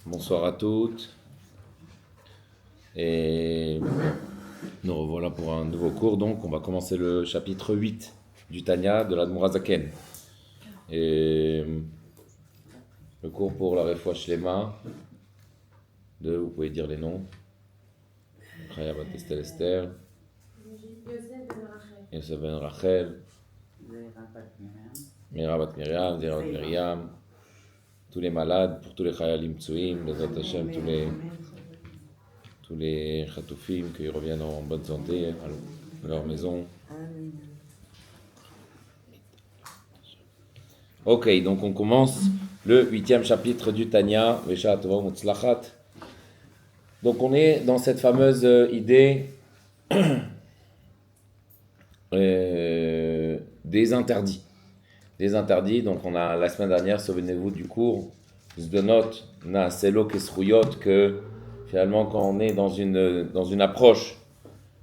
Bonsoir à toutes et nous revoilà pour un nouveau cours. Donc on va commencer le chapitre 8 du Tanya de l'Admor HaZaken. Et le cours pour la Refoua Shlema de, vous pouvez dire les noms, Chaya Bat Estel Esther, Yosef Ben Rachel, Mira Bat Miriam, Zera Bat Miriam, tous les malades, pour tous les Chayalim Tsuim, Bezrat Hashem, tous les Chatoufim, qu'ils reviennent en bonne santé à leur maison. Ok, donc on commence le 8e chapitre du Tanya, Vesha Tova Mutzlachat. Donc on est dans cette fameuse idée des interdits. Des interdits, donc on a la semaine dernière, souvenez-vous du cours, Zdonot, na Selo Kesruyot, que finalement quand on est dans une approche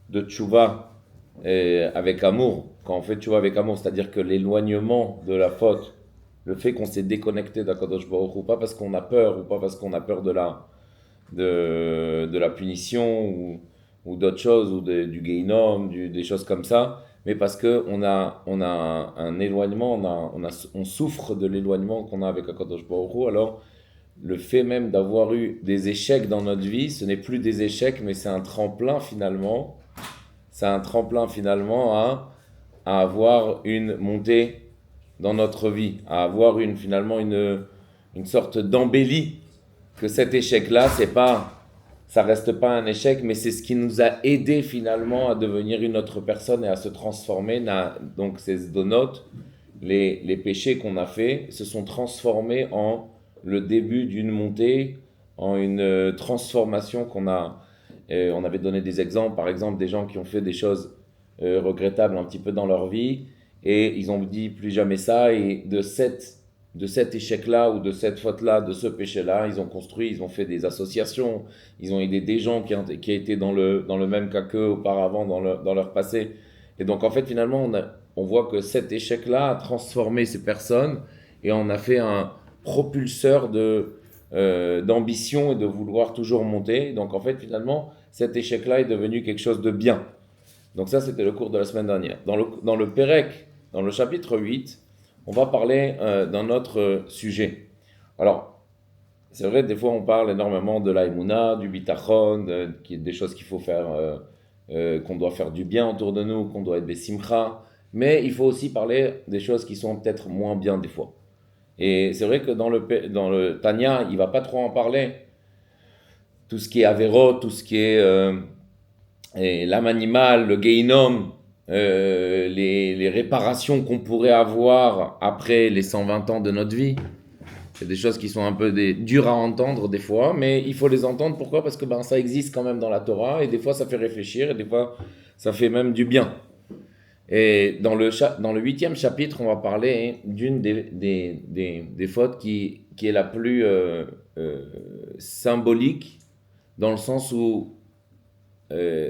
de tchouva avec amour, quand on fait tchouva avec amour, c'est-à-dire que l'éloignement de la faute, le fait qu'on s'est déconnecté d'Akadosh Baruch Hu, pas parce qu'on a peur ou pas parce qu'on a peur de la punition ou d'autres choses, ou du Gehinom, des choses comme ça, mais parce qu'on a un éloignement, on souffre de l'éloignement qu'on a avec Akadosh Baruch Hu. Alors le fait même d'avoir eu des échecs dans notre vie, ce n'est plus des échecs, mais c'est un tremplin finalement. C'est un tremplin finalement à avoir une montée dans notre vie, à avoir finalement une sorte d'embellie, que cet échec-là, ça reste pas un échec, mais c'est ce qui nous a aidé finalement à devenir une autre personne et à se transformer. Donc ces donotes, les péchés qu'on a faits, se sont transformés en le début d'une montée, en une transformation qu'on a. On avait donné des exemples, par exemple des gens qui ont fait des choses regrettables un petit peu dans leur vie, et ils ont dit plus jamais ça, et de cet échec-là ou de cette faute-là, de ce péché-là, ils ont construit, ils ont fait des associations, ils ont aidé des gens qui étaient dans le même cas qu'eux auparavant dans leur passé. Et donc en fait finalement on voit que cet échec-là a transformé ces personnes et on a fait un propulseur d'ambition et de vouloir toujours monter. Donc en fait finalement cet échec-là est devenu quelque chose de bien. Donc ça c'était le cours de la semaine dernière. Dans le Pérec, dans le chapitre 8, on va parler d'un autre sujet. Alors, c'est vrai, des fois on parle énormément de l'aïmouna, du bitachon, des choses qu'il faut faire, qu'on doit faire du bien autour de nous, qu'on doit être besimcha, mais il faut aussi parler des choses qui sont peut-être moins bien des fois. Et c'est vrai que dans le Tanya, il ne va pas trop en parler. Tout ce qui est avéro, tout ce qui est l'âme animale, le gehinom, les réparations qu'on pourrait avoir après les 120 ans de notre vie. C'est des choses qui sont un peu dures à entendre des fois, mais il faut les entendre. Pourquoi ? Parce que ça existe quand même dans la Torah, et des fois ça fait réfléchir, et des fois ça fait même du bien. Et dans le 8e chapitre, on va parler d'une des fautes qui est la plus symbolique, dans le sens où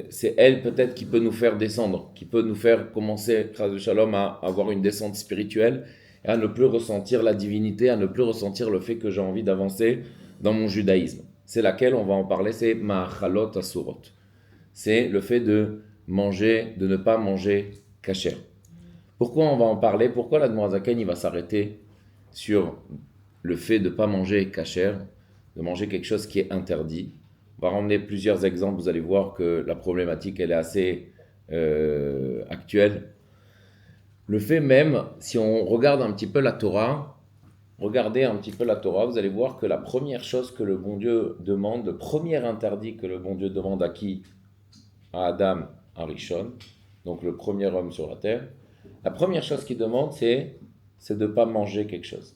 c'est elle peut-être qui peut nous faire descendre, qui peut nous faire commencer, Chas v'Shalom, à avoir une descente spirituelle et à ne plus ressentir la divinité, à ne plus ressentir le fait que j'ai envie d'avancer dans mon judaïsme. C'est laquelle, on va en parler, c'est Ma'achalot Asurot. C'est le fait de ne pas manger kasher. Pourquoi on va en parler ? Pourquoi l'Admor HaZaken il va s'arrêter sur le fait de ne pas manger kasher, de manger quelque chose qui est interdit ? On va ramener plusieurs exemples, vous allez voir que la problématique elle est assez actuelle. Le fait même, si on regarde un petit peu la Torah, regardez un petit peu la Torah, vous allez voir que la première chose que le bon Dieu demande, le premier interdit que le bon Dieu demande à qui ? À Adam, à Rishon, donc le premier homme sur la terre, la première chose qu'il demande c'est de ne pas manger quelque chose.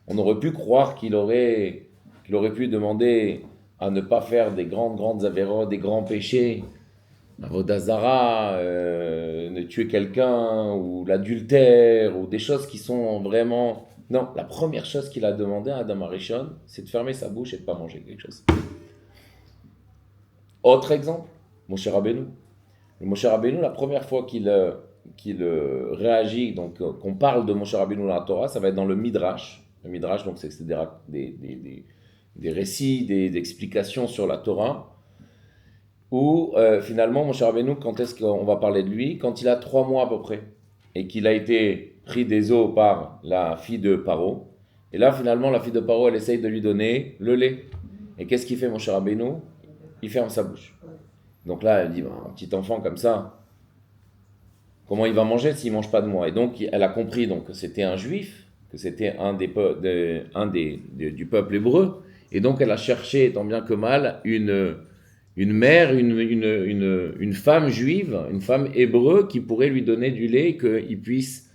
On aurait pu croire qu'il aurait pu demander à ne pas faire des grandes avérotes, des grands péchés, Avodah Zara, de tuer quelqu'un, ou l'adultère, ou des choses qui sont vraiment... Non, la première chose qu'il a demandé à Adam Arishon, c'est de fermer sa bouche et de ne pas manger quelque chose. Autre exemple, Moshe Rabbeinu. Le Moshe Rabbeinu, la première fois qu'il réagit, donc qu'on parle de Moshe Rabbeinu dans la Torah, ça va être dans le Midrash. Le Midrash, donc c'est des des récits, des explications sur la Torah, où finalement, Moshe Rabbeinu, quand est-ce qu'on va parler de lui? Quand il a 3 mois à peu près, et qu'il a été pris des eaux par la fille de Paro. Et là, finalement, la fille de Paro, elle essaye de lui donner le lait. Et qu'est-ce qu'il fait, Moshe Rabbeinu? Il ferme sa bouche. Donc là, elle dit, bah, un petit enfant comme ça, comment il va manger s'il ne mange pas de moi? Et donc, elle a compris donc, que c'était un juif, que c'était du peuple hébreu. Et donc, elle a cherché, tant bien que mal, une mère, une femme juive, une femme hébreu qui pourrait lui donner du lait et qu'il puisse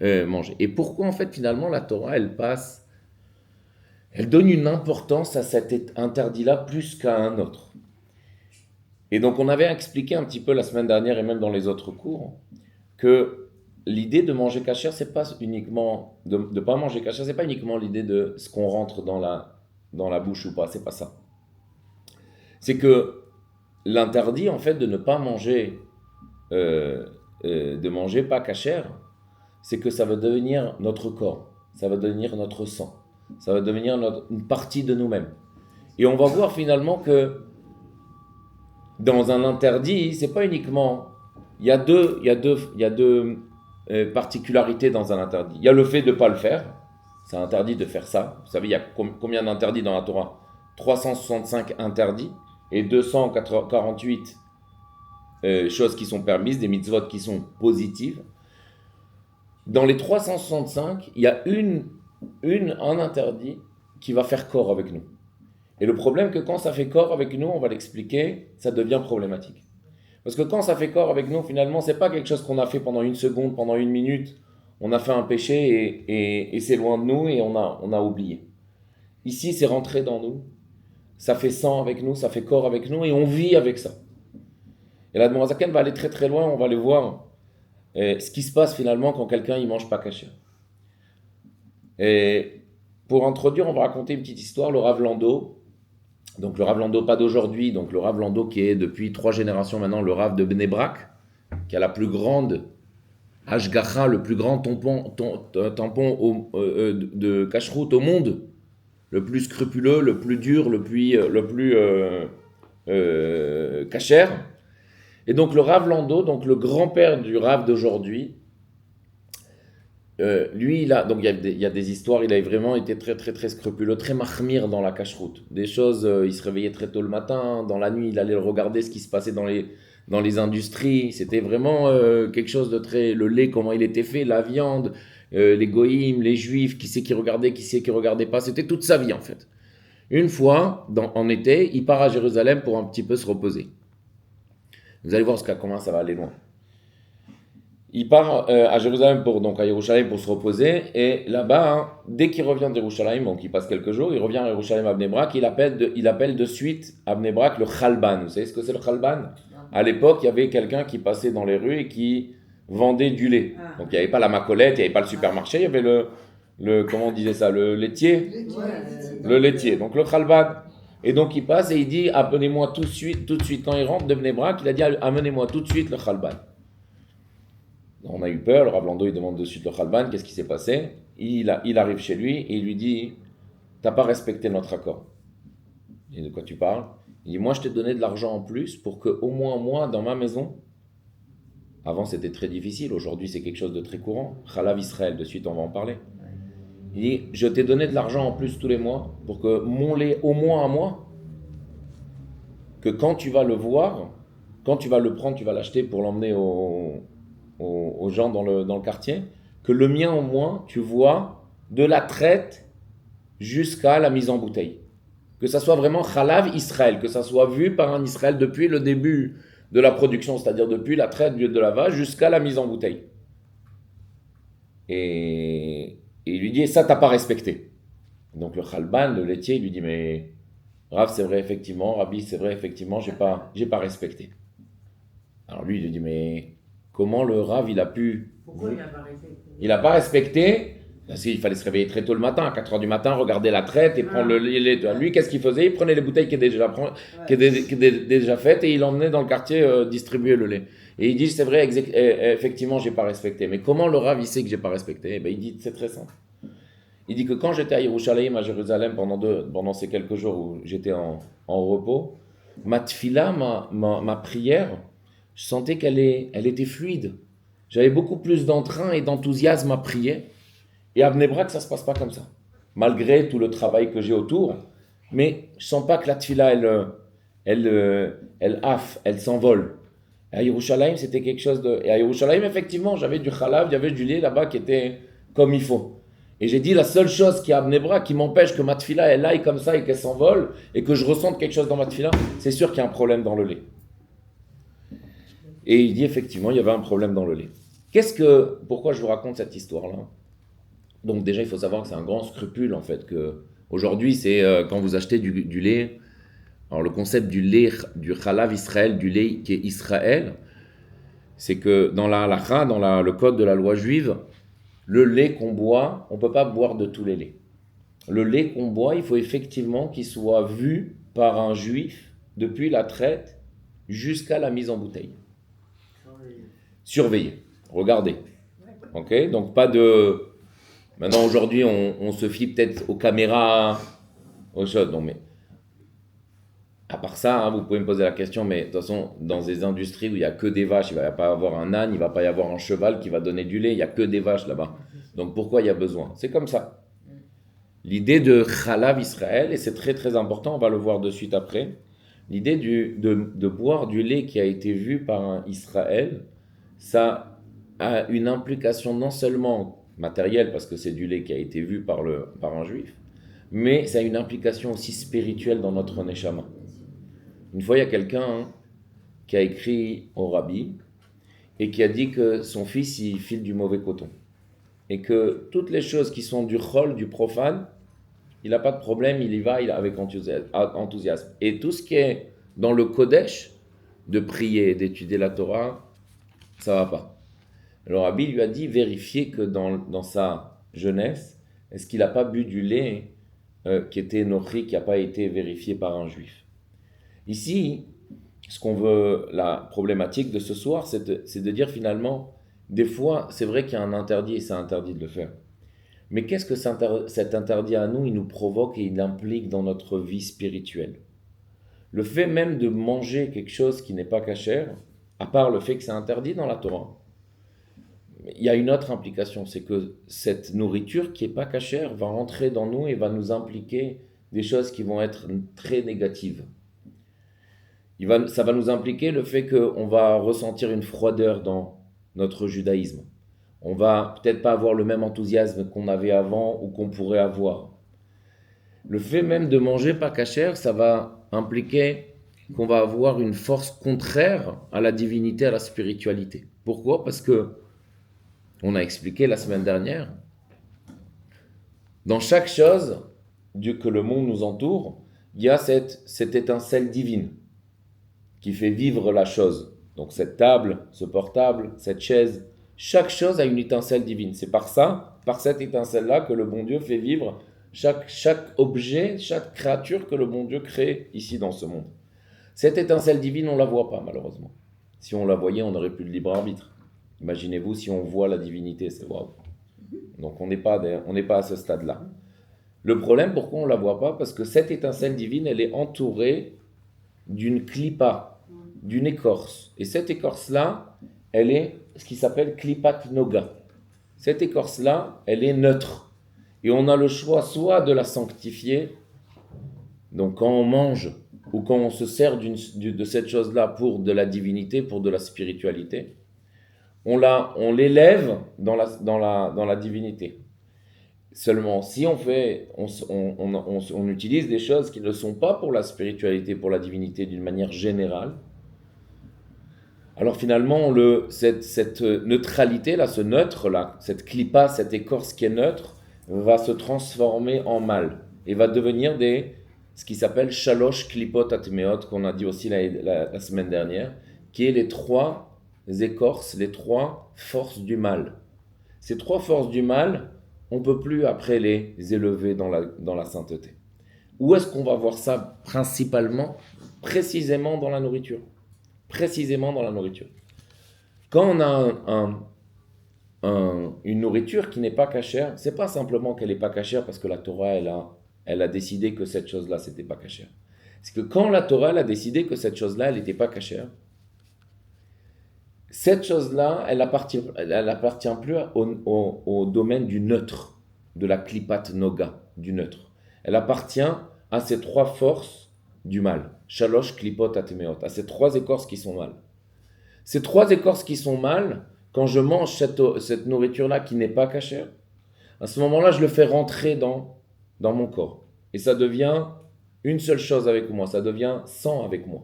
manger. Et pourquoi, en fait, finalement, la Torah, elle donne une importance à cet interdit-là plus qu'à un autre. Et donc, on avait expliqué un petit peu la semaine dernière et même dans les autres cours que l'idée de manger kasher, c'est pas uniquement de pas manger kasher, c'est pas uniquement l'idée de ce qu'on rentre dans la bouche ou pas, c'est pas ça. C'est que l'interdit en fait de ne pas manger pas kasher, c'est que ça va devenir notre corps, ça va devenir notre sang, ça va devenir une partie de nous-mêmes. Et on va voir finalement que dans un interdit, c'est pas uniquement. Il y a deux particularités dans un interdit. Il y a le fait de ne pas le faire. C'est interdit de faire ça. Vous savez, il y a combien d'interdits dans la Torah? 365 interdits et 248 choses qui sont permises, des mitzvot qui sont positives. Dans les 365, il y a un interdit qui va faire corps avec nous. Et le problème, que quand ça fait corps avec nous, on va l'expliquer, ça devient problématique. Parce que quand ça fait corps avec nous, finalement, c'est pas quelque chose qu'on a fait pendant 1 seconde, pendant 1 minute. On a fait un péché et c'est loin de nous et on a oublié. Ici, c'est rentré dans nous. Ça fait sang avec nous, ça fait corps avec nous et on vit avec ça. Et la Admorazaken va aller très très loin, on va aller voir ce qui se passe finalement quand quelqu'un ne mange pas kasher. Et pour introduire, on va raconter une petite histoire, le Rav Lando. Donc le Rav Lando, pas d'aujourd'hui, donc le Rav Lando qui est depuis 3 générations maintenant le Rav de Bnei Brak, qui a la plus grande Hashgacha, le plus grand tampon de kashrut au monde, le plus scrupuleux, le plus dur, le plus kasher. Et donc le Rav Lando, donc le grand-père du Rav d'aujourd'hui, lui, il y a des histoires, il a vraiment été très très très scrupuleux, très mahmir dans la cacheroute. Des choses, il se réveillait très tôt le matin, dans la nuit, il allait regarder ce qui se passait dans les industries. C'était vraiment quelque chose de très... Le lait, comment il était fait, la viande, les goïms, les juifs, qui c'est qui regardait pas. C'était toute sa vie en fait. Une fois, en été, il part à Jérusalem pour un petit peu se reposer. Vous allez voir comment ça va aller loin. Il part à Jérusalem à Yerushalayim pour se reposer et là-bas, dès qu'il revient de Yerushalayim, donc il passe quelques jours, il revient à Yerushalayim à Bnei Brak, il appelle de suite à Bnei Brak le Chalban. Vous savez ce que c'est le Chalban? À l'époque, il y avait quelqu'un qui passait dans les rues et qui vendait du lait. Donc il n'y avait pas la macolette, il n'y avait pas le supermarché, il y avait le comment on disait ça, le laitier, le laitier. Donc le Chalban. Et donc il passe et il dit amenez-moi tout de suite quand il rentre de Bnei Brak, il a dit amenez-moi tout de suite le Chalban. On a eu peur, le Rav Lando il demande de suite le Chalban, qu'est-ce qui s'est passé? Il arrive chez lui et il lui dit, t'as pas respecté notre accord. Et de quoi tu parles? Il dit, moi je t'ai donné de l'argent en plus pour que au moins moi dans ma maison, avant c'était très difficile, aujourd'hui c'est quelque chose de très courant, Chalav Israël, de suite on va en parler. Il dit, je t'ai donné de l'argent en plus tous les mois pour que mon lait au moins à moi, que quand tu vas le voir, quand tu vas le prendre, tu vas l'acheter pour l'emmener aux gens dans le quartier, que le mien au moins, tu vois, de la traite jusqu'à la mise en bouteille. Que ça soit vraiment Chalav Israël, que ça soit vu par un Israël depuis le début de la production, c'est-à-dire depuis la traite de la vache jusqu'à la mise en bouteille. Et il lui dit, ça t'as pas respecté. Donc le Chalban, le laitier, il lui dit, mais Rav, c'est vrai effectivement, Rabbi, c'est vrai effectivement, j'ai pas respecté. Alors lui, il lui dit, mais comment le Rav, il a pu... Pourquoi il n'a pas respecté? Il n'a pas respecté, parce qu'il fallait se réveiller très tôt le matin, à 4h du matin, regarder la traite et prendre le lait. Lui, qu'est-ce qu'il faisait? Il prenait les bouteilles qui étaient déjà faites et il emmenait dans le quartier distribuer le lait. Et il dit, c'est vrai, effectivement, j'ai pas respecté. Mais comment le Rav, il sait que j'ai pas respecté? Il dit, c'est très simple. Il dit que quand j'étais à Yerushalayim, à Jérusalem, pendant ces quelques jours où j'étais en repos, ma tfila, ma prière, je sentais elle était fluide. J'avais beaucoup plus d'entrain et d'enthousiasme à prier. Et à Bnei Brak, ça ne se passe pas comme ça. Malgré tout le travail que j'ai autour, mais je ne sens pas que la tfila, elle s'envole. À Yerushalayim, c'était quelque chose de... Et à Yerushalayim, effectivement, j'avais du chalav, il y avait du lait là-bas qui était comme il faut. Et j'ai dit, la seule chose qui est à Bnei Brak, qui m'empêche que ma tfila, elle aille comme ça et qu'elle s'envole, et que je ressente quelque chose dans ma tfila, c'est sûr qu'il y a un problème dans le lait. Et il dit, effectivement, il y avait un problème dans le lait. Pourquoi je vous raconte cette histoire-là? Donc déjà, il faut savoir que c'est un grand scrupule, en fait, que aujourd'hui, c'est quand vous achetez du lait. Alors le concept du lait, du chalav Israël, du lait qui est Israël, c'est que dans la halakha, le code de la loi juive, le lait qu'on boit, on ne peut pas boire de tous les laits. Le lait qu'on boit, il faut effectivement qu'il soit vu par un juif depuis la traite jusqu'à la mise en bouteille. Surveiller, regardez. Ok, donc pas de... Maintenant aujourd'hui, on se fie peut-être aux caméras, aux choses, non mais... À part ça, vous pouvez me poser la question, mais de toute façon, dans des industries où il n'y a que des vaches, il ne va pas y avoir un âne, il ne va pas y avoir un cheval qui va donner du lait, il n'y a que des vaches là-bas. Donc pourquoi il y a besoin? C'est comme ça. L'idée de chalav Israël, et c'est très très important, on va le voir de suite après, l'idée de boire du lait qui a été vu par un Israël, ça a une implication non seulement matérielle, parce que c'est du lait qui a été vu par un juif, mais ça a une implication aussi spirituelle dans notre neshama. Une fois, il y a quelqu'un qui a écrit au rabbi et qui a dit que son fils, il file du mauvais coton. Et que toutes les choses qui sont du chol, du profane, il n'a pas de problème, il y va avec enthousiasme. Et tout ce qui est dans le Kodesh, de prier, d'étudier la Torah, ça ne va pas. Alors Rabbi lui a dit, vérifiez que dans sa jeunesse, est-ce qu'il n'a pas bu du lait qui était nochi, qui n'a pas été vérifié par un juif. Ici, la problématique de ce soir, c'est de dire finalement, des fois, c'est vrai qu'il y a un interdit et c'est interdit de le faire. Mais qu'est-ce que cet interdit à nous, il nous provoque et il implique dans notre vie spirituelle? Le fait même de manger quelque chose qui n'est pas cachère, à part le fait que c'est interdit dans la Torah, il y a une autre implication, c'est que cette nourriture qui n'est pas cachère va rentrer dans nous et va nous impliquer des choses qui vont être très négatives. Ça va nous impliquer le fait qu'on va ressentir une froideur dans notre judaïsme. On va peut-être pas avoir le même enthousiasme qu'on avait avant ou qu'on pourrait avoir. Le fait même de manger pas cachère, ça va impliquer qu'on va avoir une force contraire à la divinité, à la spiritualité. Pourquoi? Parce que, on a expliqué la semaine dernière, dans chaque chose que le monde nous entoure, il y a cette étincelle divine qui fait vivre la chose. Donc cette table, ce portable, cette chaise, chaque chose a une étincelle divine. C'est par cette étincelle-là que le bon Dieu fait vivre chaque objet, chaque créature que le bon Dieu crée ici dans ce monde. Cette étincelle divine, on ne la voit pas malheureusement. Si on la voyait, on n'aurait plus de libre arbitre. Imaginez-vous si on voit la divinité, c'est waouh. Donc on n'est pas à ce stade-là. Le problème, pourquoi on ne la voit pas? Parce que cette étincelle divine, elle est entourée d'une klipa, d'une écorce. Et cette écorce-là, elle est ce qui s'appelle klipat noga. Cette écorce-là, elle est neutre. Et on a le choix soit de la sanctifier, donc quand on mange ou quand on se sert de cette chose-là pour de la divinité, pour de la spiritualité, on l'élève dans la divinité. Seulement, si on utilise des choses qui ne sont pas pour la spiritualité, pour la divinité d'une manière générale, alors finalement, cette neutralité-là, ce neutre-là, cette clipa, cette écorce qui est neutre, va se transformer en mal et va devenir ce qui s'appelle shalosh klipot atmeot, qu'on a dit aussi la semaine dernière, qui est les 3 écorces, les 3 forces du mal. Ces 3 forces du mal, on ne peut plus après les élever dans la sainteté. Où est-ce qu'on va voir ça principalement? Précisément dans la nourriture. Précisément dans la nourriture. Quand on a une nourriture qui n'est pas cachère, c'est pas simplement qu'elle n'est pas cachère parce que la Torah, elle a décidé que cette chose-là, c'était pas cachère. C'est que quand la Torah, elle a décidé que cette chose-là, elle n'était pas cachère, cette chose-là, elle appartient plus au domaine du neutre, de la klipat noga, du neutre. Elle appartient à ces trois forces du mal. Shalosh, klipot, atmeot, à ces trois écorces qui sont mal. Ces trois écorces qui sont mal, quand je mange cette nourriture-là qui n'est pas cachère, à ce moment-là, je le fais rentrer dans mon corps. Et ça devient une seule chose avec moi, ça devient sang avec moi.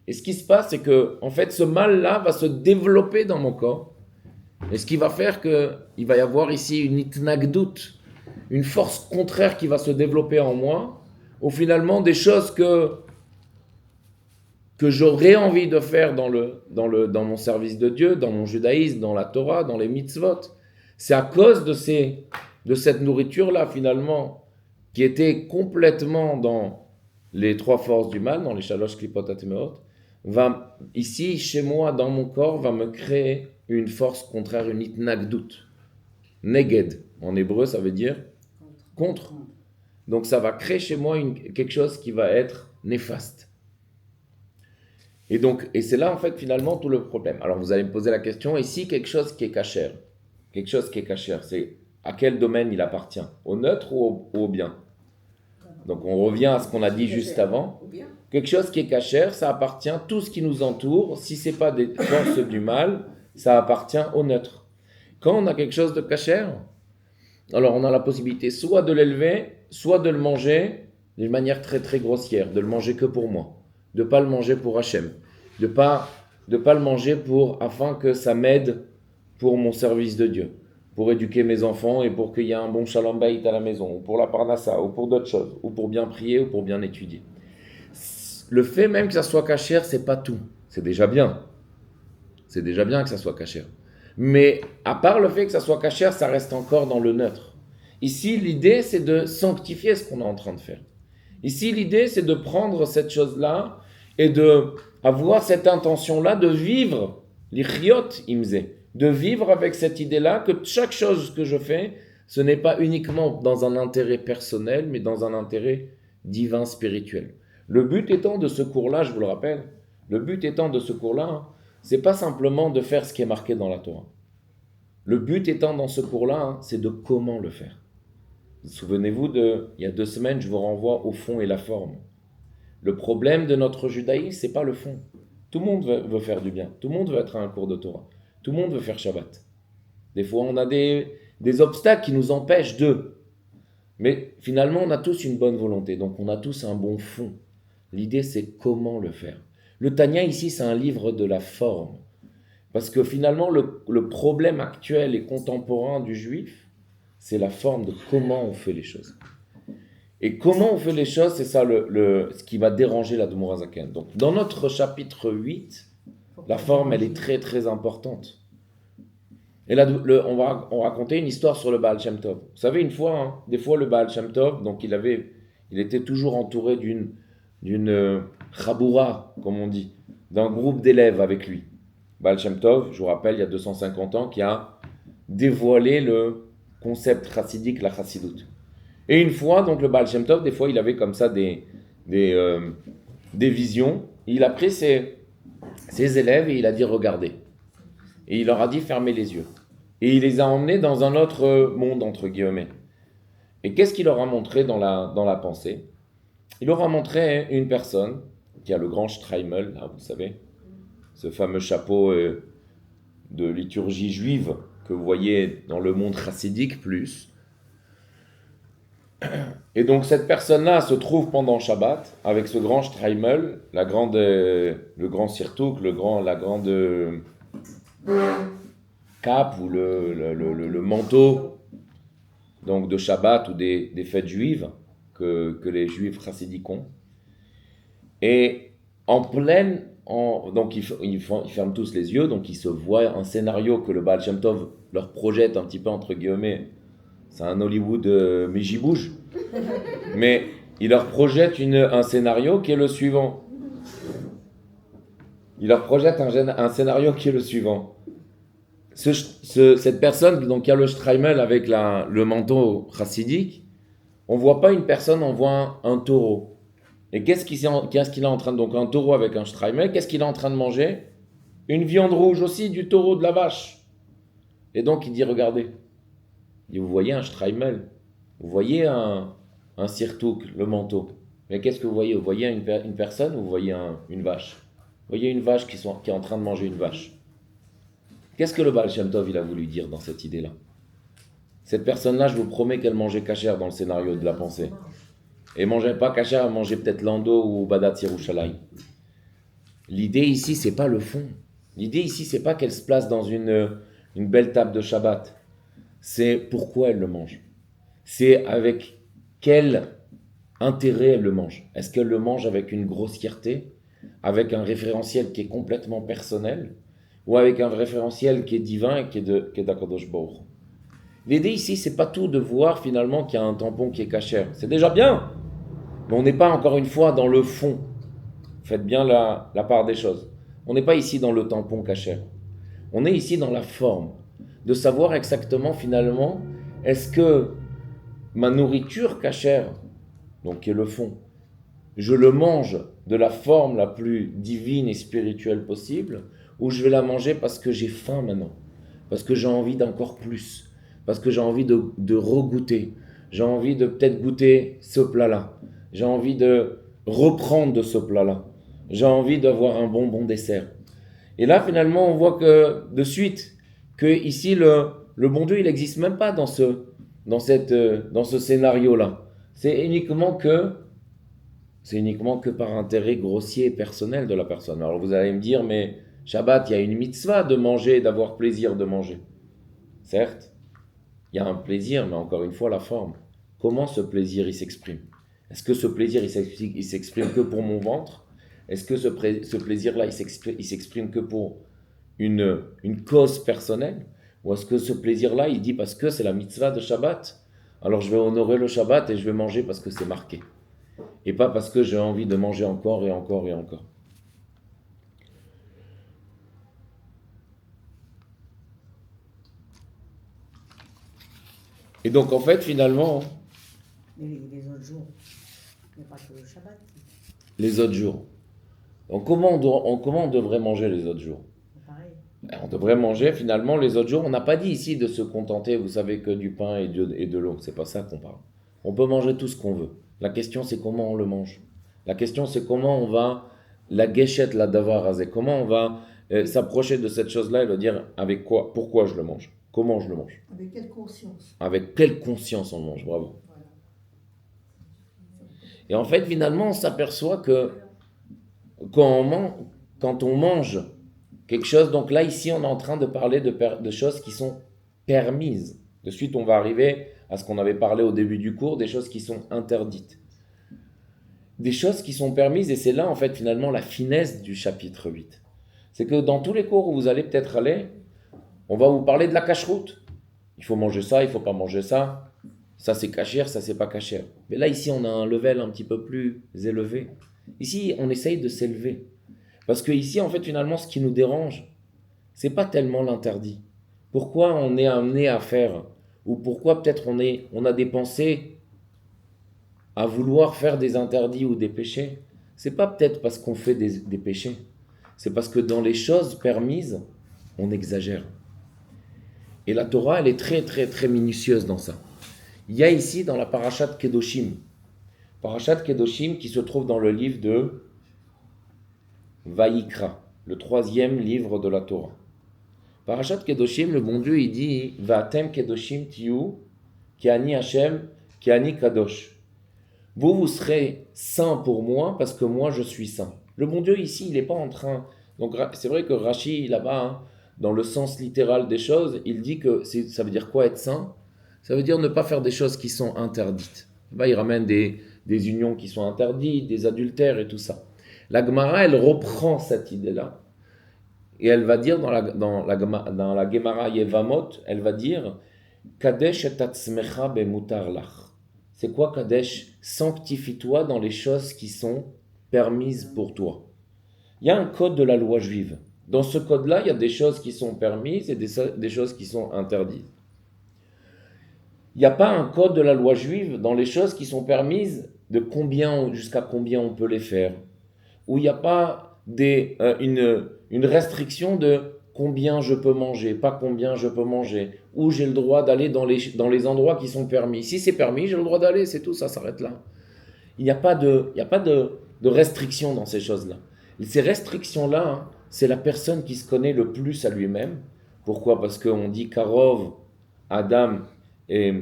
Et ce qui se passe, c'est que, en fait, ce mal-là va se développer dans mon corps. Et ce qui va faire qu'il va y avoir ici une itnagdout, une force contraire qui va se développer en moi, ou finalement des choses que j'aurais envie de faire dans mon service de Dieu, dans mon judaïsme, dans la Torah, dans les mitzvot. C'est à cause de cette nourriture-là, finalement, qui était complètement dans les trois forces du mal, dans les shalosh klipot atmeot, va, ici, chez moi, dans mon corps, va me créer une force contraire, une itnagdout. Neged, en hébreu, ça veut dire contre. Donc ça va créer chez moi quelque chose qui va être néfaste. Et c'est là, en fait, finalement, tout le problème. Alors, vous allez me poser la question, ici, quelque chose qui est cachère, c'est à quel domaine il appartient? Au neutre ou au bien? Donc, on revient à ce qu'on a dit juste avant. Quelque chose qui est cachère, ça appartient, tout ce qui nous entoure, si ce n'est pas des forces du mal, ça appartient au neutre. Quand on a quelque chose de cachère, alors on a la possibilité soit de l'élever, soit de le manger d'une manière très très grossière, de le manger que pour moi, de ne pas le manger pour Hachem, de pas le manger afin que ça m'aide pour mon service de Dieu, pour éduquer mes enfants et pour qu'il y ait un bon shalom bayit à la maison, ou pour la parnassa, ou pour d'autres choses, ou pour bien prier, ou pour bien étudier. Le fait même que ça soit cachère, c'est pas tout. C'est déjà bien. C'est déjà bien que ça soit cachère. Mais à part le fait que ça soit cachère, ça reste encore dans le neutre. Ici, l'idée, c'est de sanctifier ce qu'on est en train de faire. Ici, l'idée, c'est de prendre cette chose-là et d'avoir cette intention-là de vivre, l'ichyot imze, de vivre avec cette idée-là que chaque chose que je fais, ce n'est pas uniquement dans un intérêt personnel, mais dans un intérêt divin, spirituel. Le but étant de ce cours-là, je vous le rappelle, le but étant de ce cours-là, c'est pas simplement de faire ce qui est marqué dans la Torah. Le but étant dans ce cours-là, c'est de comment le faire. Souvenez-vous il y a 2 semaines, je vous renvoie au fond et la forme. Le problème de notre judaïsme, c'est pas le fond. Tout le monde veut faire du bien. Tout le monde veut être à un cours de Torah. Tout le monde veut faire Shabbat. Des fois, on a des obstacles qui nous empêchent d'eux. Mais finalement, on a tous une bonne volonté. Donc, on a tous un bon fond. L'idée, c'est comment le faire. Le Tanya, ici, c'est un livre de la forme. Parce que finalement, le problème actuel et contemporain du juif, c'est la forme de comment on fait les choses. Et comment on fait les choses, c'est ça ce qui va déranger la Admour HaZaken. Donc, dans notre chapitre 8, la forme, elle est très, très importante. Et là, on va raconter une histoire sur le Baal Shem Tov. Vous savez, des fois, le Baal Shem Tov, donc il était toujours entouré d'une chaboura, comme on dit, d'un groupe d'élèves avec lui. Baal Shem Tov, je vous rappelle, il y a 250 ans, qui a dévoilé le concept chassidique, la chassidoute. Et une fois, donc le Baal Shem Tov, des fois, il avait comme ça des visions. Il a pris ses élèves et il a dit « regardez ». Et il leur a dit « fermez les yeux ». Et il les a emmenés dans un autre monde, entre guillemets. Et qu'est-ce qu'il leur a montré dans la pensée? Il leur a montré une personne qui a le grand Streimel, là, vous savez, ce fameux chapeau de liturgie juive que vous voyez dans le monde chassidique plus. Et donc cette personne-là se trouve pendant Shabbat avec ce grand Streimel, le grand sirtouk, la grande cape ou le manteau donc de Shabbat ou des fêtes juives que les juifs chassidiques ont. Et donc ils ferment tous les yeux, donc ils se voient un scénario que le Baal Shem Tov leur projette un petit peu entre guillemets. C'est un Hollywood Mejibouj, mais il leur projette un scénario qui est le suivant. Il leur projette un scénario qui est le suivant. Cette personne donc, qui a le Streimel avec le manteau chassidique, on ne voit pas une personne, on voit un taureau. Et qu'est-ce qu'il est en train de... Donc un taureau avec un Streimel, qu'est-ce qu'il est en train de manger? Une viande rouge aussi, du taureau, de la vache. Et donc il dit, regardez, et vous voyez un Streimel, vous voyez un sirtouk, le manteau. Mais qu'est-ce que vous voyez? Vous voyez une personne ou vous voyez une vache? Vous voyez une vache qui est en train de manger une vache. Qu'est-ce que le Baal Shem Tov il a voulu dire dans cette idée-là? Cette personne-là, je vous promets qu'elle mangeait kasher dans le scénario de la pensée. Et mangeait pas kasher, elle mangeait peut-être lando ou badat Yerushalayim. L'idée ici, c'est pas le fond. L'idée ici, c'est pas qu'elle se place dans une belle table de Shabbat. C'est pourquoi elle le mange. C'est avec quel intérêt elle le mange. Est-ce qu'elle le mange avec une grossièreté, avec un référentiel qui est complètement personnel, ou avec un référentiel qui est divin et qui est d'Akadosh Baruch. L'idée ici, c'est pas tout de voir finalement qu'il y a un tampon qui est kasher. C'est déjà bien, mais on n'est pas encore une fois dans le fond. Faites bien la part des choses. On n'est pas ici dans le tampon kasher. On est ici dans la forme, de savoir exactement finalement, est-ce que ma nourriture kasher, donc qui est le fond, je le mange de la forme la plus divine et spirituelle possible, ou je vais la manger parce que j'ai faim maintenant, parce que j'ai envie d'encore plus, parce que j'ai envie de regoûter, j'ai envie de peut-être goûter ce plat-là, j'ai envie de reprendre de ce plat-là, j'ai envie d'avoir un bon dessert. Et là, finalement, on voit que de suite, que ici, le bon Dieu, il n'existe même pas dans ce scénario-là. C'est uniquement que par intérêt grossier et personnel de la personne. Alors vous allez me dire, mais Shabbat, il y a une mitzvah de manger, d'avoir plaisir de manger. Certes, il y a un plaisir, mais encore une fois, la forme. Comment ce plaisir, il s'exprime? Est-ce que ce plaisir, il s'exprime que pour mon ventre? Est-ce que ce plaisir-là, il s'exprime que pour une cause personnelle? Ou est-ce que ce plaisir-là, il dit parce que c'est la mitzvah de Shabbat, alors je vais honorer le Shabbat et je vais manger parce que c'est marqué. Et pas parce que j'ai envie de manger encore et encore et encore. Et donc en fait, finalement... Les autres jours, il n'y a pas que le Shabbat. Les autres jours. Donc comment on devrait manger les autres jours? Pareil. On devrait manger finalement les autres jours. On n'a pas dit ici de se contenter, vous savez, que du pain et de l'eau. C'est pas ça qu'on parle. On peut manger tout ce qu'on veut. La question c'est comment on le mange. La question c'est comment on va la guéchette, la davar azé. Comment on va s'approcher de cette chose-là et le dire avec quoi, pourquoi je le mange, comment je le mange. Avec quelle conscience? Avec quelle conscience on le mange, bravo. Voilà. Et en fait, finalement, on s'aperçoit que quand on mange quelque chose, donc là, ici, on est en train de parler de choses qui sont permises. De suite, on va arriver à ce qu'on avait parlé au début du cours, des choses qui sont interdites. Des choses qui sont permises, et c'est là, en fait, finalement, la finesse du chapitre 8. C'est que dans tous les cours où vous allez peut-être aller, on va vous parler de la cacheroute. Il faut manger ça, il ne faut pas manger ça. Ça, c'est cachère, ça, c'est pas cachère. Mais là, ici, on a un level un petit peu plus élevé. Ici, on essaye de s'élever. Parce que ici, en fait, finalement, ce qui nous dérange, c'est pas tellement l'interdit. Pourquoi on est amené à faire, ou pourquoi peut-être on a des pensées à vouloir faire des interdits ou des péchés, c'est pas peut-être parce qu'on fait des péchés. C'est parce que dans les choses permises, on exagère. Et la Torah, elle est très, très, très minutieuse dans ça. Il y a ici, dans la Parashat Kedoshim qui se trouve dans le livre de Vayikra, le 3e livre de la Torah. Parashat Kedoshim, le bon Dieu, il dit Va'atem Kedoshim tiyu, ki ani Hashem, ki ani Kadosh. Vous serez saints pour moi parce que moi je suis saint. Le bon Dieu ici, il n'est pas en train... Donc c'est vrai que Rashi, là-bas, dans le sens littéral des choses, il dit que ça veut dire quoi être saint? Ça veut dire ne pas faire des choses qui sont interdites. Là, il ramène des unions qui sont interdites, des adultères et tout ça. La Gemara, elle reprend cette idée-là. Et elle va dire dans la Gemara Yevamot, elle va dire Kadesh et atzmecha bemutar lach. C'est quoi Kadesh? Sanctifie-toi dans les choses qui sont permises pour toi. Il y a un code de la loi juive. Dans ce code-là, il y a des choses qui sont permises et des choses qui sont interdites. Il n'y a pas un code de la loi juive dans les choses qui sont permises de combien, jusqu'à combien on peut les faire. Où il n'y a pas une restriction de combien je peux manger, pas combien je peux manger. Où j'ai le droit d'aller dans les endroits qui sont permis. Si c'est permis, j'ai le droit d'aller, c'est tout, ça s'arrête là. Il n'y a pas de restriction dans ces choses-là. Ces restrictions-là, hein, c'est la personne qui se connaît le plus à lui-même. Pourquoi? Parce qu'on dit Karov, Adam et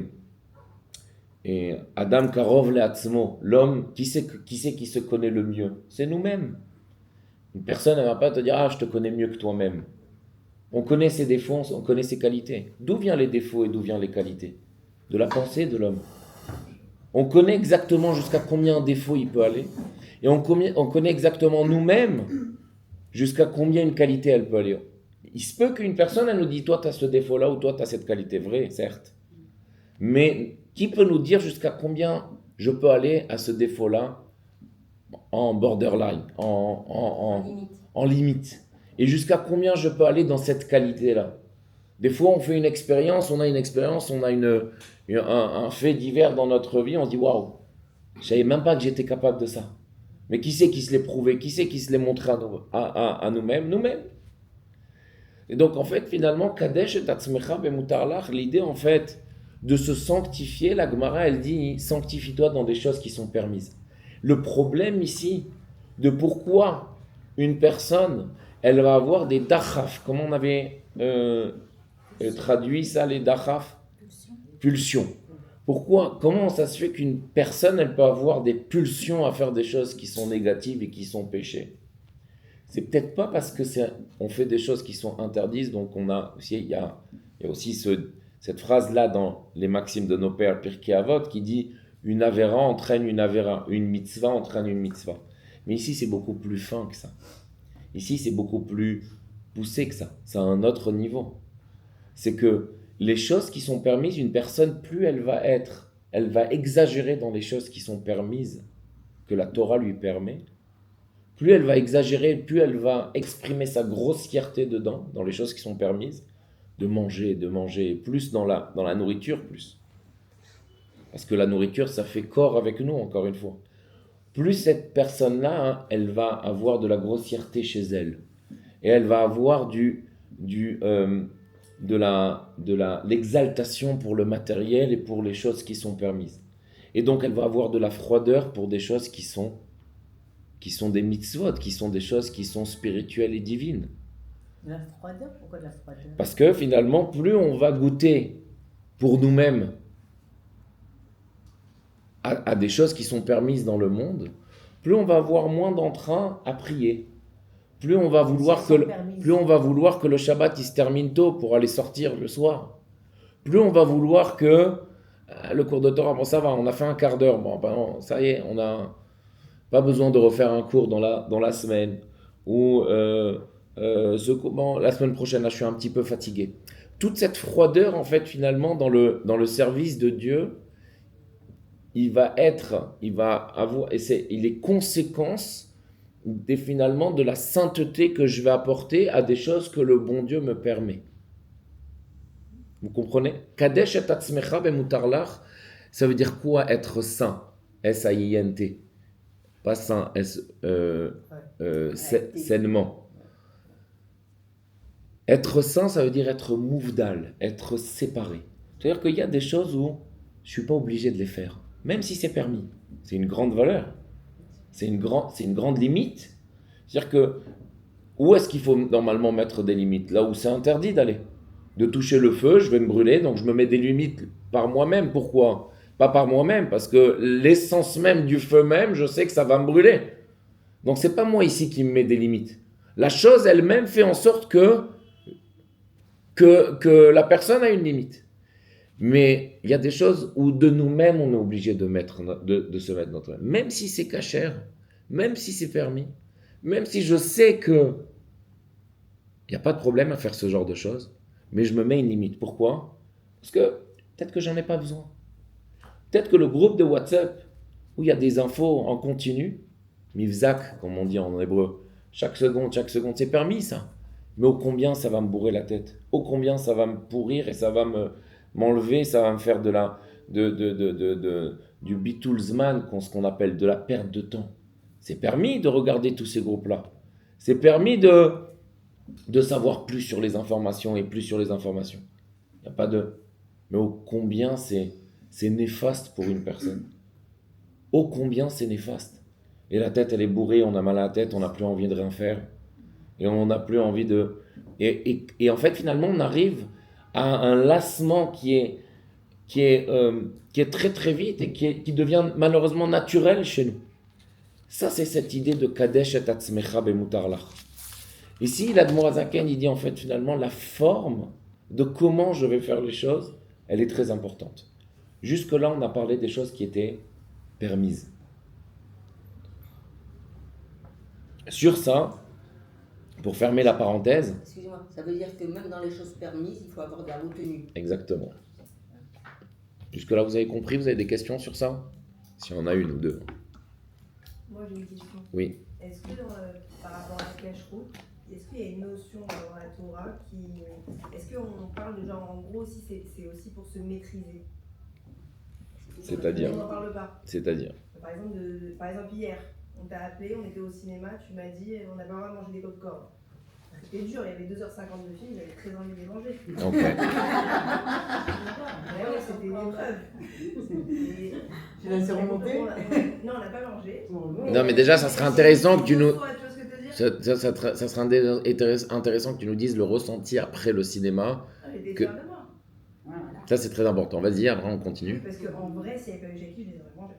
Adam Karov le'atzmo, l'homme, qui c'est qui se connaît le mieux? C'est nous-mêmes. Une personne ne va pas te dire ah je te connais mieux que toi-même. On connaît ses défauts, on connaît ses qualités. D'où viennent les défauts et d'où viennent les qualités? De la pensée de l'homme. On connaît exactement jusqu'à combien un défaut il peut aller, et on connaît exactement nous-mêmes jusqu'à combien une qualité elle peut aller. Il se peut qu'une personne elle nous dise toi tu as ce défaut-là ou toi tu as cette qualité, vrai, certes. Mais qui peut nous dire jusqu'à combien je peux aller à ce défaut-là en borderline, en limite? Et jusqu'à combien je peux aller dans cette qualité-là? Des fois, on fait une expérience, on a un fait divers dans notre vie, on se dit waouh, je savais même pas que j'étais capable de ça. Mais qui c'est qui se l'est prouvé? Qui c'est qui se l'est montré à nous-mêmes? Nous-mêmes. Et donc, en fait, finalement, Kadesh et Tatzmecha bemutarlach, l'idée, en fait, de se sanctifier, la Gemara, elle dit sanctifie-toi dans des choses qui sont permises. Le problème ici, de pourquoi une personne, elle va avoir des dachaf, comment on avait traduit ça, les dachaf? Pulsions. Pourquoi? Comment ça se fait qu'une personne, elle peut avoir des pulsions à faire des choses qui sont négatives et qui sont péchés? C'est peut-être pas parce que on fait des choses qui sont interdites, donc on a aussi, il y a aussi cette phrase-là dans les maximes de nos pères, Pirkei Avot, qui dit une avéra entraîne une avéra, une mitzvah entraîne une mitzvah. Mais ici, c'est beaucoup plus fin que ça. Ici, c'est beaucoup plus poussé que ça. C'est à un autre niveau. C'est que les choses qui sont permises, une personne, plus elle va exagérer dans les choses qui sont permises, que la Torah lui permet, plus elle va exagérer, plus elle va exprimer sa grossièreté dedans, dans les choses qui sont permises, de manger, plus dans la nourriture, plus. Parce que la nourriture, ça fait corps avec nous, encore une fois. Plus cette personne-là, hein, elle va avoir de la grossièreté chez elle. Et elle va avoir l'exaltation pour le matériel et pour les choses qui sont permises. Et donc, elle va avoir de la froideur pour des choses qui sont des mitzvot, qui sont des choses qui sont spirituelles et divines. De la froideur? Pourquoi de la froideur? Parce que finalement, plus on va goûter pour nous-mêmes à des choses qui sont permises dans le monde, plus on va avoir moins d'entrain à prier. Plus on va vouloir que le Shabbat il se termine tôt pour aller sortir le soir. Plus on va vouloir que le cours de Torah, bon ça va, on a fait un quart d'heure, bon ça y est, on n'a pas besoin de refaire un cours dans la semaine. Ou la semaine prochaine, là je suis un petit peu fatigué. Toute cette froideur en fait finalement dans le service de Dieu, il va avoir, il est conséquence finalement de la sainteté que je vais apporter à des choses que le bon Dieu me permet. Vous comprenez? Kadesh et tatzmecha bemutarlach, ça veut dire quoi être saint? S-A-I-N-T. Pas saint, sainement. Être saint, ça veut dire être mouvdal, être séparé. C'est-à-dire qu'il y a des choses où je ne suis pas obligé de les faire, même si c'est permis. C'est une grande valeur. C'est une grande limite. C'est-à-dire que, où est-ce qu'il faut normalement mettre des limites? Là où c'est interdit d'aller. De toucher le feu, je vais me brûler, donc je me mets des limites par moi-même. Pourquoi? Pas par moi-même, parce que l'essence même du feu même, je sais que ça va me brûler. Donc c'est pas moi ici qui me mets des limites. La chose elle-même fait en sorte que la personne a une limite. Mais il y a des choses où de nous-mêmes, on est obligé de se mettre notre même. Même si c'est cachère, même si c'est permis, même si je sais que il n'y a pas de problème à faire ce genre de choses, mais je me mets une limite. Pourquoi? Parce que peut-être que j'en ai pas besoin. Peut-être que le groupe de WhatsApp, où il y a des infos en continu, mivzak, comme on dit en hébreu, chaque seconde, c'est permis ça. mais ô combien ça va me bourrer la tête, ô combien ça va me pourrir et ça va m'enlever, ça va me faire du bitulzman, ce qu'on appelle de la perte de temps. C'est permis de regarder tous ces groupes-là. C'est permis de savoir plus sur les informations et plus sur les informations. Il n'y a pas de... Mais ô combien c'est néfaste pour une personne. Ô combien c'est néfaste. Et la tête, elle est bourrée, on a mal à la tête, on n'a plus envie de rien faire. Et on n'a plus envie de... Et en fait, finalement, on arrive à un lassement qui est très très vite et qui devient malheureusement naturel chez nous. Ça, c'est cette idée de Kadesh et Atzmecha bemutar lach. Ici, l'Admor HaZaken, il dit en fait finalement la forme de comment je vais faire les choses, elle est très importante. Jusque-là, on a parlé des choses qui étaient permises. Sur ça, pour fermer la parenthèse... Excusez-moi, ça veut dire que même dans les choses permises, il faut avoir de la retenue. Exactement. Jusque-là, vous avez compris? Vous avez des questions sur ça? Si on en a une ou deux. Moi, j'ai une question. Oui. Est-ce que par rapport à la cache-route, est-ce qu'il y a une notion dans la Torah qui... Est-ce qu'on parle de genre, en gros, si c'est aussi pour se maîtriser? C'est-à-dire? On n'en parle pas. C'est-à-dire? Par exemple, hier, on t'a appelé, on était au cinéma, tu m'as dit, on n'a pas le droit de manger des pop-corn. C'était dur, il y avait 2h50 de film, j'avais très envie de les manger. Ok. Ouais, c'était une épreuve. Tu l'as laissé remonter? Non, on n'a pas mangé. Non, mais déjà, ça serait intéressant que tu nous... Tu vois ce que je veux dire? Ça serait intéressant que tu nous dises le ressenti après le cinéma. J'étais Que... fière de moi. Voilà. Ça, c'est très important. Vas-y, après, on continue. Parce qu'en vrai, s'il n'y avait pas eu Jackie, je les aurais mangés.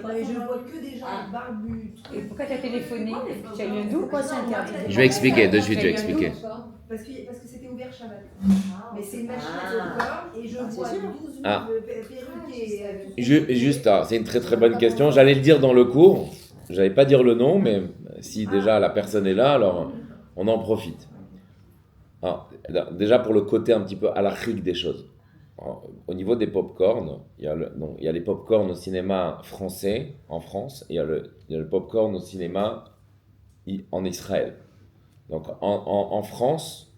Mais je vois que des gens barbus. Et pourquoi tu as téléphoné? Tu as eu un doute? Pourquoi c'est interdit? Je vais expliquer, de suite, je vais expliquer. Parce que c'était ouvert Shabbat. Mais c'est une machine à popcorn et je vois 12 perruques et... Juste, c'est une très très bonne question. J'allais le dire dans le cours. J'allais pas dire le nom, mais si déjà la personne est là, alors on en profite. Alors, déjà pour le côté un petit peu halachique des choses. Alors, au niveau des pop-corn, il y a les pop-corn au cinéma français, en France, et il y a le pop-corn au cinéma en Israël. Donc en France,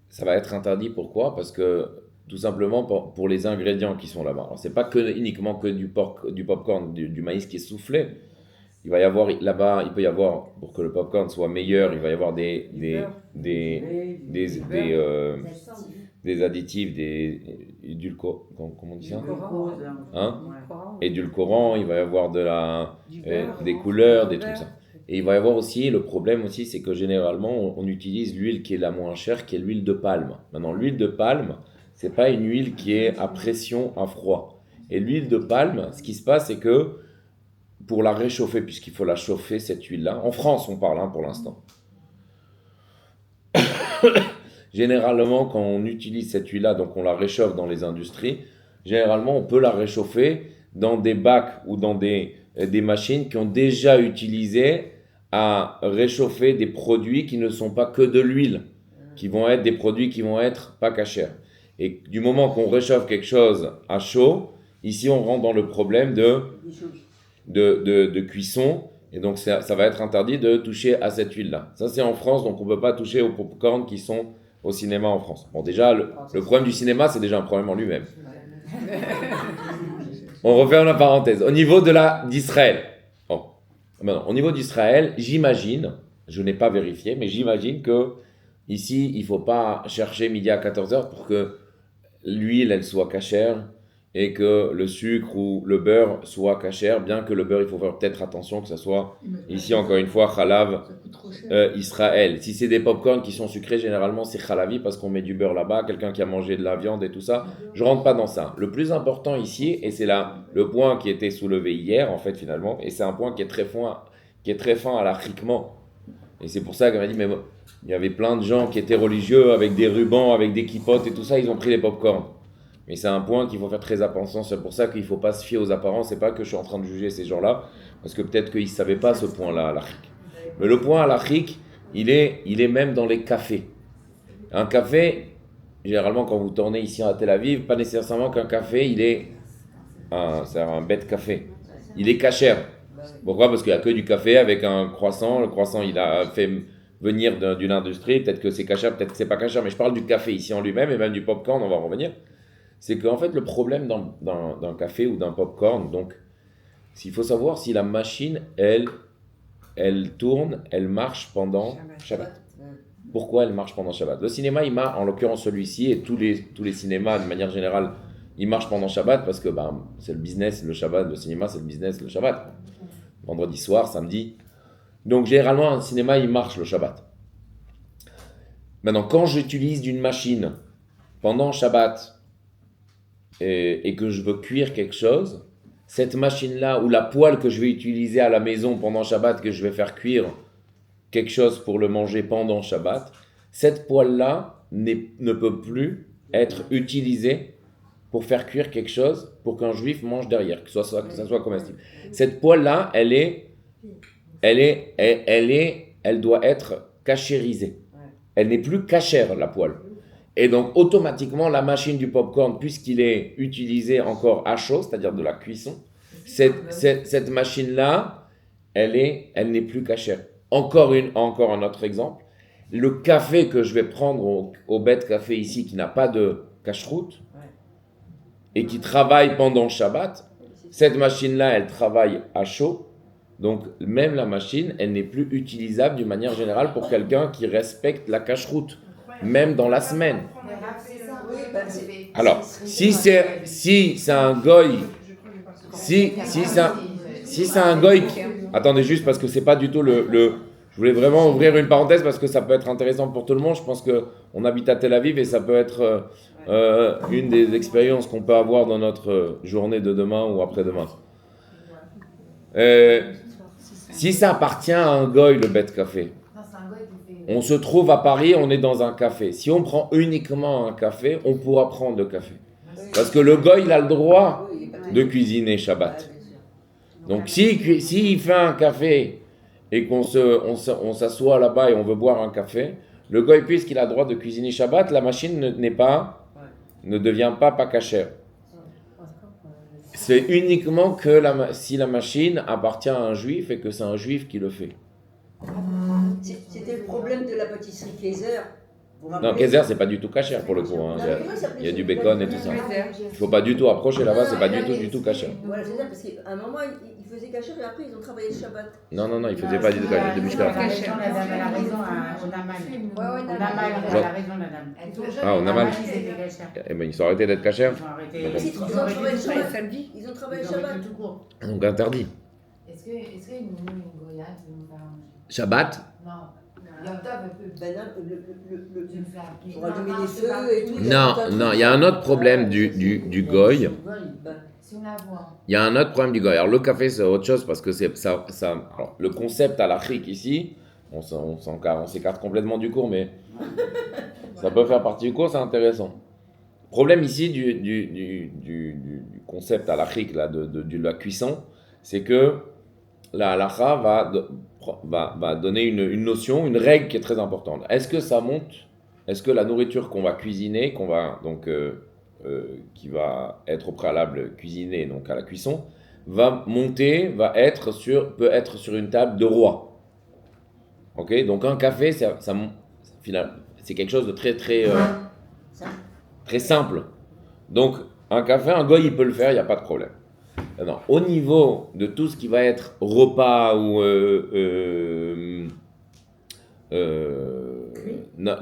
ça va être interdit. Pourquoi? Parce que tout simplement pour les ingrédients qui sont là-bas. Alors c'est pas uniquement que du pop-corn, du maïs qui est soufflé. Il va y avoir là-bas, il peut y avoir, pour que le pop-corn soit meilleur, il va y avoir des additifs, comment on dit ça? Hein? Édulcorants, il va y avoir des couleurs, des trucs ça. Et il va y avoir aussi, le problème aussi, c'est que généralement, on utilise l'huile qui est la moins chère, qui est l'huile de palme. Maintenant, l'huile de palme, c'est pas une huile qui est à pression, à froid. Et l'huile de palme, ce qui se passe, c'est que pour la réchauffer, puisqu'il faut la chauffer, cette huile-là, en France, on parle pour l'instant. Généralement, quand on utilise cette huile-là, donc on la réchauffe dans les industries, généralement, on peut la réchauffer dans des bacs ou dans des machines qui ont déjà utilisé à réchauffer des produits qui ne sont pas que de l'huile, qui vont être des produits qui vont être pas cachers. Et du moment qu'on réchauffe quelque chose à chaud, ici on rentre dans le problème de cuisson, et donc ça va être interdit de toucher à cette huile-là. Ça c'est en France, donc on ne peut pas toucher aux popcorn qui sont au cinéma en France. Bon déjà, le problème du cinéma, c'est déjà un problème en lui-même. On referme la parenthèse. Au niveau d'Israël, au niveau d'Israël, j'imagine, je n'ai pas vérifié, mais j'imagine que ici, il ne faut pas chercher midi à 14h pour que l'huile, elle soit cachère et que le sucre ou le beurre soit cachère, bien que le beurre, il faut faire peut-être attention que ça soit, ici encore une fois, Chalav Israël. Si c'est des pop-corn qui sont sucrés, généralement c'est Chalavi parce qu'on met du beurre là-bas, quelqu'un qui a mangé de la viande et tout ça. Je ne rentre pas dans ça. Le plus important ici, et c'est là le point qui était soulevé hier en fait finalement, et c'est un point qui est très fin halachiquement. Et c'est pour ça qu'elle m'a dit, mais il y avait plein de gens qui étaient religieux avec des rubans, avec des kippotes et tout ça, ils ont pris les pop-corn. Mais c'est un point qu'il faut faire très attention, c'est pour ça qu'il ne faut pas se fier aux apparences, c'est pas que je suis en train de juger ces gens-là, parce que peut-être qu'ils ne savaient pas ce point-là, halachique. Mais le point halachique, il est même dans les cafés. Un café, généralement quand vous tournez ici à Tel Aviv, pas nécessairement qu'un café, c'est un bête café. Il est cachère. Bah oui. Pourquoi? Parce qu'il n'y a que du café avec un croissant. Le croissant, il a fait venir d'une industrie. Peut-être que c'est cachère, peut-être que c'est pas cachère. Mais je parle du café ici en lui-même et même du popcorn, on va en revenir. C'est qu'en fait, le problème d'un café ou d'un popcorn, donc, s'il faut savoir si la machine, elle tourne, elle marche pendant Shabbat. Pourquoi elle marche pendant Shabbat? Le cinéma, il marche, en l'occurrence celui-ci, et tous les cinémas, de manière générale, ils marchent pendant Shabbat parce que c'est le business, le Shabbat, le cinéma, c'est le business, le Shabbat. Vendredi soir, samedi. Donc, généralement, un cinéma, il marche le Shabbat. Maintenant, quand j'utilise une machine pendant Shabbat et que je veux cuire quelque chose, cette machine-là ou la poêle que je vais utiliser à la maison pendant Shabbat, que je vais faire cuire quelque chose pour le manger pendant Shabbat, cette poêle-là ne peut plus être utilisée pour faire cuire quelque chose pour qu'un juif mange derrière, que ça soit comestible. Cette poêle-là, elle doit être cachérisée. Elle n'est plus cachère, la poêle. Et donc, automatiquement, la machine du popcorn, puisqu'il est utilisé encore à chaud, c'est-à-dire de la cuisson, cette machine-là, elle n'est plus cachère. Encore un autre exemple. Le café que je vais prendre au bête café ici, qui n'a pas de cache-route, et qui travaille pendant Shabbat, cette machine-là, elle travaille à chaud. Donc, même la machine, elle n'est plus utilisable d'une manière générale pour quelqu'un qui respecte la cache-route, même dans la semaine. Alors, si c'est un goy, si c'est un goy, attendez juste parce que c'est pas du tout je voulais vraiment ouvrir une parenthèse parce que ça peut être intéressant pour tout le monde. Je pense qu'on habite à Tel Aviv et ça peut être une des expériences qu'on peut avoir dans notre journée de demain ou après-demain. Si ça appartient à un goy, le bête café, on se trouve à Paris, on est dans un café. Si on prend uniquement un café, on pourra prendre le café. Parce que le goy, il a le droit de cuisiner Shabbat. Donc s'il fait un café et qu'on s'assoit là-bas et on veut boire un café, le goy, puisqu'il a le droit de cuisiner Shabbat, la machine ne devient pas cachère. C'est uniquement que si la machine appartient à un juif et que c'est un juif qui le fait. C'était le problème de la pâtisserie Kaiser. Non, Kaiser, c'est pas du tout cachère pour le coup. Hein. Il y a du bacon et tout ça. Il ne faut pas du tout approcher là-bas, c'est pas du tout cachère. Voilà, c'est ça, parce qu'à un moment, ils faisaient cachère et après, ils ont travaillé le Shabbat. Non, il ne faisait pas du tout cachère. Depuis La dame, elle a raison, au Naman. Au Naman, elle a raison, la dame. Ah, au Naman. Ils étaient cachères. Eh ben, ils sont arrêtés d'être cachères. Ils ont arrêté. D'accord. Ils ont travaillé le Shabbat. Ils ont travaillé le Ils ont Shabbat. arrêté tout court. Donc interdit. Est-ce qu'il y a une goyade de nous faire manger? Shabbat. Non. Yom Tov, un peu. Ben non, D'une flamme. pour allumer les feux et tout. Non, il y a un autre problème du goy. Si on la voit. Il y a un autre problème du goy. Alors le café, c'est autre chose parce que c'est ça. Alors, le concept à l'Afrique ici, on s'écarte complètement du cours, mais ça peut faire partie du cours, c'est intéressant. Problème ici du concept à l'Afrique de la cuisson, c'est que la halakha va donner une notion, une règle qui est très importante. Est-ce que ça monte? Est-ce que la nourriture qu'on va cuisiner, qui va être au préalable cuisinée, donc à la cuisson, peut être sur une table de roi? Ok, donc un café, c'est quelque chose de très très simple. Donc un café, un goy, il peut le faire, il n'y a pas de problème. Non, au niveau de tout ce qui va être repas ou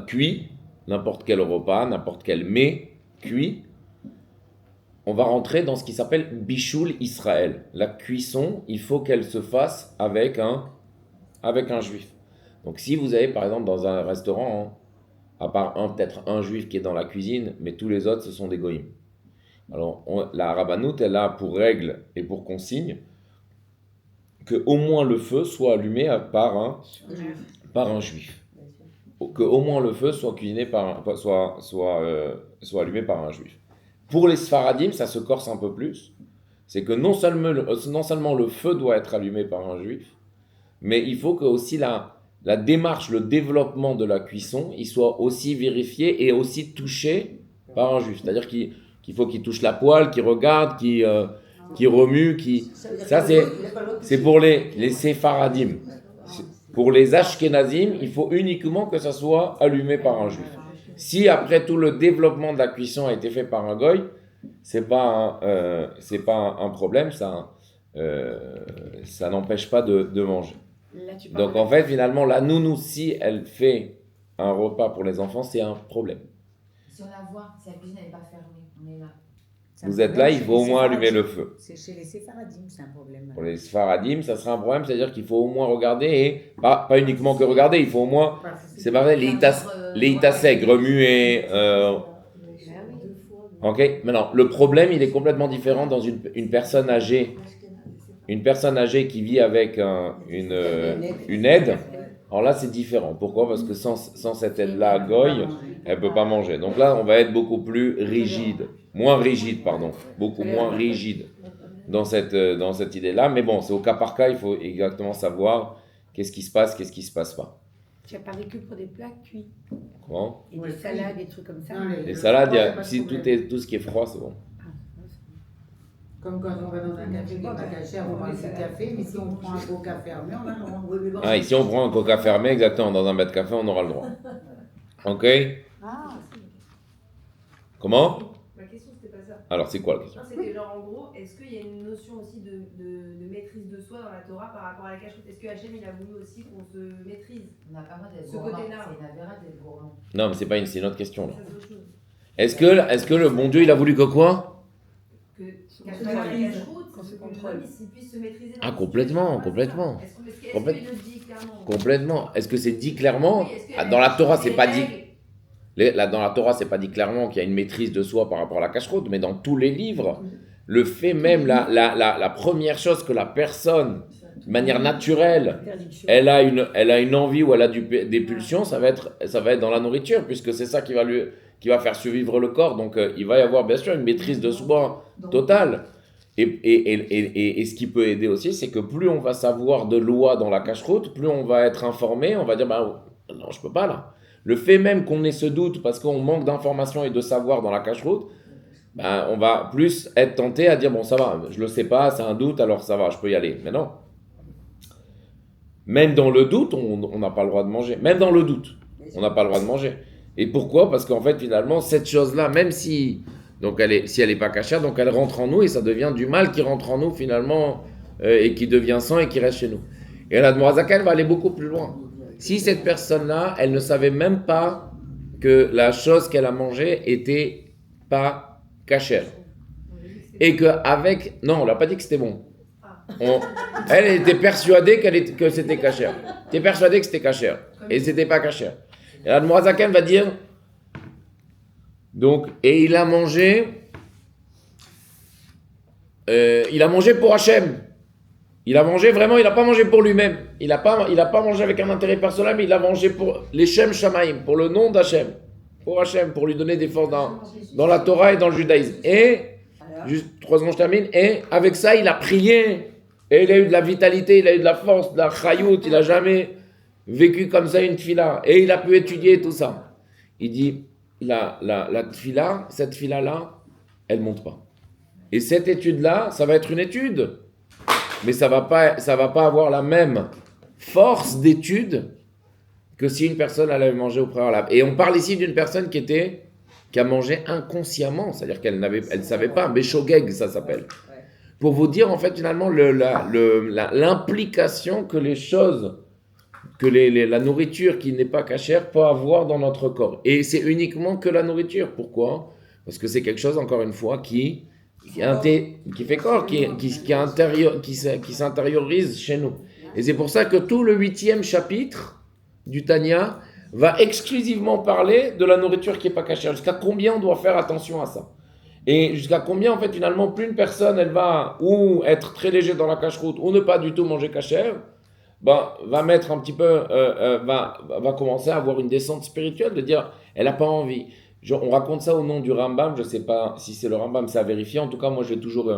cuit, n'importe quel repas, n'importe quel mets cuit, on va rentrer dans ce qui s'appelle Bishul Israël. La cuisson, il faut qu'elle se fasse avec un juif. Donc si vous avez par exemple dans un restaurant, à part peut-être un juif qui est dans la cuisine, mais tous les autres ce sont des goïms. Alors, la rabbanout est là pour règle et pour consigne que au moins le feu soit allumé par un juif. Que au moins le feu soit cuisiné soit allumé par un juif. Pour les Sfaradim, ça se corse un peu plus. C'est que non seulement le feu doit être allumé par un juif, mais il faut que aussi la démarche, le développement de la cuisson, il soit aussi vérifié et aussi touché par un juif. C'est-à-dire qu'il faut qu'il touche la poêle, qu'il regarde, qu'il qui remue, qui... Ça, c'est pour les séfaradim. Pour les ashkénazim, il faut uniquement que ça soit allumé par un juif. Si après tout le développement de la cuisson a été fait par un goy, c'est pas un problème, ça n'empêche pas de manger. Là, tu Donc en fait, finalement, la nounou, si elle fait un repas pour les enfants, c'est un problème. Si on la voit, si la cuisine n'est pas fermée, on est là. Vous êtes là, il faut au moins allumer le feu. C'est chez les séfaradim, c'est un problème. Pour les Sfaradim, ça sera un problème, c'est-à-dire qu'il faut au moins regarder, et pas uniquement que regarder, il faut au moins, c'est pas vrai, les itaseg, remuer. Ok, maintenant, le problème, il est complètement différent dans une personne âgée. Une personne âgée qui vit avec une aide, alors là, c'est différent. Pourquoi ? Parce que sans cette aide-là, goy, elle ne peut pas manger. Donc là, on va être beaucoup plus rigide. Beaucoup moins rigide dans cette idée-là. Mais bon, c'est au cas par cas, il faut exactement savoir qu'est-ce qui se passe pas. Tu as parlé que pour des plats cuits. Comment ? Et des salades, des trucs comme ça. Les salades, si tout ce qui est froid, c'est bon. Comme quand on va dans un café qui n'est pas caché, on prend un petit café, mais si on prend un coca fermé, on a le droit. Ah, et si on prend un coca fermé, exactement, dans un bête café, on aura le droit. Ok ? Comment ? Ma question, c'était pas ça. Alors, c'est quoi la question ? Non, c'était genre, en gros, est-ce qu'il y a une notion aussi de maîtrise de soi dans la Torah par rapport à la cacheroute ? Est-ce que Hachem, il a voulu aussi qu'on se maîtrise ? On n'a pas le droit d'être Ce gourmand. côté-là. C'est une avéra d'être gourmand. Non, mais c'est une autre question, là. Ça, c'est autre chose. Est-ce que le bon Dieu, il a voulu que quoi ? Qu'à travers la cacheroute, l'homme, il puisse se maîtriser. Ah, complètement. Est-ce qu'il le dit clairement ? Complètement. Est-ce que c'est dit clairement ? Oui, est-ce que Ah, dans la Torah, c'est les pas dit. règles- Là, dans la Torah, c'est pas dit clairement qu'il y a une maîtrise de soi par rapport à la cacheroute, mais dans tous les livres, le fait même, la première chose que la personne, de manière naturelle, elle a une envie ou elle a des pulsions, ça va être dans la nourriture, puisque c'est ça qui va faire survivre le corps. Donc, il va y avoir bien sûr une maîtrise de soi totale. Et ce qui peut aider aussi, c'est que plus on va savoir de loi dans la cacheroute, plus on va être informé, on va dire, bah, non, je peux pas là. Le fait même qu'on ait ce doute parce qu'on manque d'informations et de savoir dans la cacheroute, ben, on va plus être tenté à dire, bon, ça va, je le sais pas, c'est un doute, alors ça va, je peux y aller. Mais non. Même dans le doute, on n'a pas le droit de manger. Même dans le doute, on n'a pas le droit de manger. Et pourquoi ? Parce qu'en fait, finalement, cette chose-là, même si elle n'est pas cachère, donc elle rentre en nous et ça devient du mal qui rentre en nous finalement et qui devient sang et qui reste chez nous. Et la Morazaka, elle va aller beaucoup plus loin. Si cette personne-là, elle ne savait même pas que la chose qu'elle a mangée était pas cachère. Et qu'avec... Non, on l'a pas dit que c'était bon. Elle était persuadée que c'était cachère. Elle était persuadée que c'était cachère. Et c'était pas cachère. Et la Morazaka, elle va dire... Donc, et il a mangé pour Hachem. Il a mangé vraiment, il n'a pas mangé pour lui-même. Il n'a pas mangé avec un intérêt personnel, mais il a mangé pour les Shem Shamaim, pour le nom d'Hachem. Pour Hachem, pour lui donner des forces dans la Torah et dans le judaïsme. Et, juste 3 secondes, je termine. Et avec ça, il a prié. Et il a eu de la vitalité, il a eu de la force, de la chayout. Il n'a jamais vécu comme ça une tfila. Et il a pu étudier tout ça. Il dit, la tfila, cette tfila-là, elle ne monte pas. Et cette étude-là, ça va être une étude. Mais ça va pas avoir la même force d'étude que si une personne elle avait mangé au préalable. Et on parle ici d'une personne qui a mangé inconsciemment, c'est-à-dire qu'elle ne savait pas, Béchogeg ça s'appelle. Pour vous dire en fait finalement l'implication que les choses, que la nourriture qui n'est pas cachère peut avoir dans notre corps. Et c'est uniquement que la nourriture. Pourquoi ? Parce que c'est quelque chose, encore une fois, qui fait corps, qui s'intériorise chez nous. Et c'est pour ça que tout le 8e chapitre du Tanya va exclusivement parler de la nourriture qui n'est pas cachère. Jusqu'à combien on doit faire attention à ça ? Et jusqu'à combien, en fait, finalement, plus une personne, elle va ou être très léger dans la cacheroute, ou ne pas du tout manger cachère, va mettre un petit peu, va commencer à avoir une descente spirituelle, de dire, elle n'a pas envie. On raconte ça au nom du Rambam, je ne sais pas si c'est le Rambam, c'est à vérifier. En tout cas, moi, j'ai toujours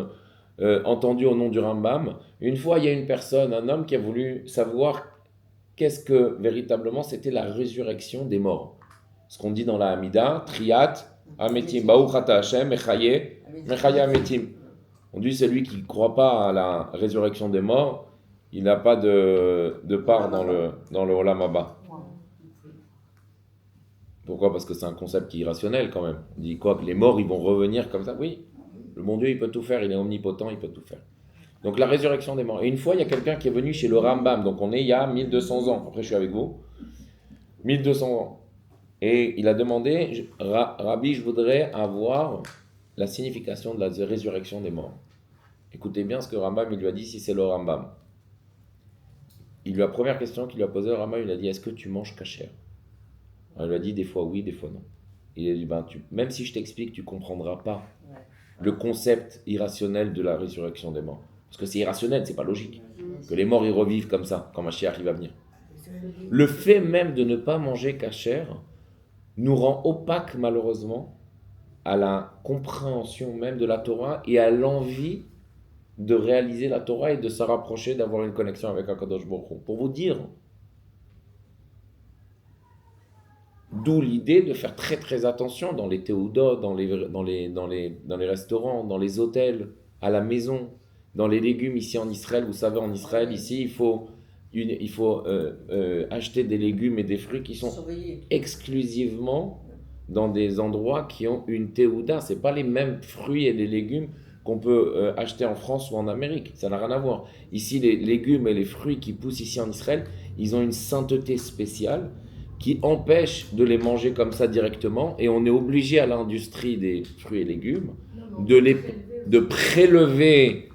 entendu au nom du Rambam. Une fois, il y a une personne, un homme qui a voulu savoir qu'est-ce que véritablement c'était la résurrection des morts. Ce qu'on dit dans la Hamida, Triat, Ametim, Baruch Ata Hashem, Mechaye Ametim. On dit celui qui ne croit pas à la résurrection des morts, il n'a pas de part dans le Olam Haba. Pourquoi? Parce que c'est un concept qui est irrationnel quand même. On dit quoi? Que les morts ils vont revenir comme ça? Oui, le bon Dieu il peut tout faire, il est omnipotent, il peut tout faire. Donc la résurrection des morts. Et une fois il y a quelqu'un qui est venu chez le Rambam, donc on est il y a 1200 ans, après je suis avec vous, 1200 ans. Et il a demandé, Rabbi, je voudrais avoir la signification de la résurrection des morts. Écoutez bien ce que Rambam il lui a dit si c'est le Rambam. La première question qu'il lui a posée, Rambam il a dit, est-ce que tu manges kasher? Il lui a dit des fois oui, des fois non. Il a dit, même si je t'explique, tu ne comprendras pas le concept irrationnel de la résurrection des morts. Parce que c'est irrationnel, c'est pas logique. Que les morts ils revivent comme ça, quand Mashiach il va venir. Le fait même de ne pas manger kasher nous rend opaque malheureusement à la compréhension même de la Torah et à l'envie de réaliser la Torah et de se rapprocher, d'avoir une connexion avec HaKadosh Baruch Hu. Pour vous dire, d'où l'idée de faire très très attention dans les théoudot, dans les restaurants, dans les hôtels, à la maison, dans les légumes ici en Israël. Vous savez, en Israël, ici, il faut acheter des légumes et des fruits qui sont exclusivement dans des endroits qui ont une théouda. Ce n'est pas les mêmes fruits et les légumes qu'on peut acheter en France ou en Amérique. Ça n'a rien à voir. Ici, les légumes et les fruits qui poussent ici en Israël, ils ont une sainteté spéciale qui empêche de les manger comme ça directement, et on est obligé à l'industrie des fruits et légumes de prélever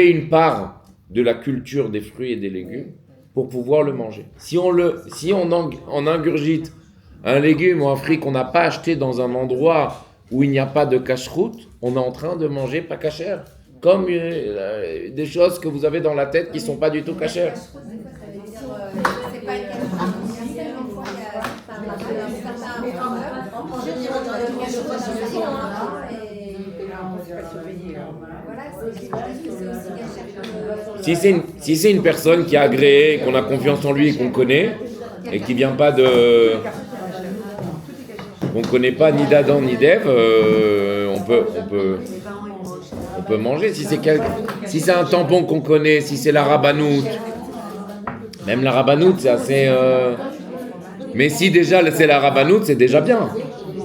une part de la culture des fruits et des légumes pour pouvoir le manger. Si on ingurgite un légume ou un fruit qu'on n'a pas acheté dans un endroit où il n'y a pas de cache-route, on est en train de manger pas cachère, comme des choses que vous avez dans la tête qui ne sont pas du tout cachères. Si c'est une personne qui a agréé, qu'on a confiance en lui et qu'on connaît, et qui vient pas on ne connaît pas ni d'Adam ni d'Ève, on peut manger. Si c'est un tampon qu'on connaît, si c'est la rabbanoute, même la rabbanoute, c'est assez... Mais si déjà c'est la rabbanoute, c'est déjà bien.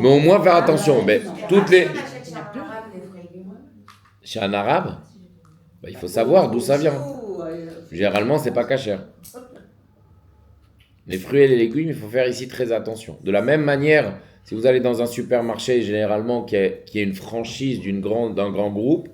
Mais au moins faire attention. Mais Chez un arabe, il faut savoir d'où ça vient. Généralement, c'est pas cachère. Les fruits et les légumes, il faut faire ici très attention. De la même manière, si vous allez dans un supermarché, généralement, qui a une franchise d'un grand groupe,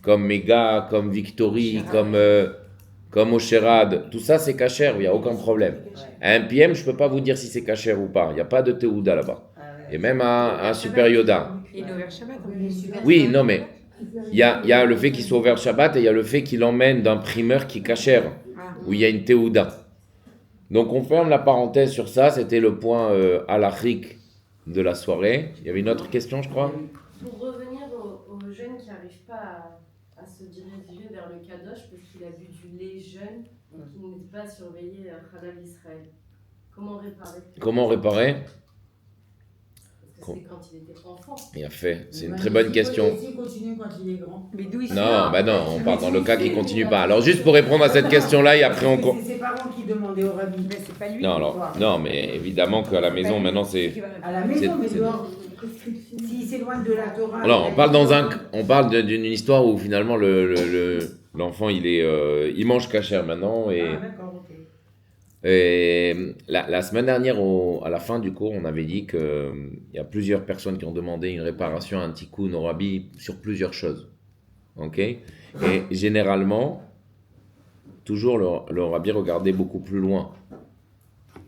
comme Mega, comme Victory, comme Osherad, tout ça c'est cachère, il n'y a aucun problème. À un PM, je ne peux pas vous dire si c'est cachère ou pas. Il n'y a pas de Théouda là-bas. Et même à un Super Yoda. Il est ouvert Shabbat. Oui, non mais il y a le fait qu'il soit ouvert Shabbat et il y a le fait qu'il emmène d'un primeur qui est cachère, où il y a une Théouda. Donc on ferme la parenthèse sur ça, c'était le point halachique de la soirée. Il y avait une autre question, je crois. Pour revenir aux jeunes qui n'arrivent pas à se diriger vers le Kadosh parce qu'il a bu du lait jeune et qu'il n'était pas surveillé Halal Israël. Comment réparer? Parce que c'est quand il était enfant. Bien fait, c'est une très bonne question. S'il continue quand il est grand. Mais d'où il Non, on parle dans le cas qui ne continue pas. Alors juste pour répondre à cette question-là, et après on... C'est ses parents qui demandaient au rabbi. Mais c'est pas lui. Non, mais évidemment qu'à la maison, maintenant c'est... À la maison, mais dehors, s'il s'éloigne de la Torah... Alors, on parle d'une histoire où finalement l'enfant il mange cachère maintenant et... Ah, d'accord, ok. Et la semaine dernière, à la fin du cours, on avait dit qu'il y a plusieurs personnes qui ont demandé une réparation, un tikkun au rabbi sur plusieurs choses. Ok? Et généralement, toujours le rabbi regardait beaucoup plus loin.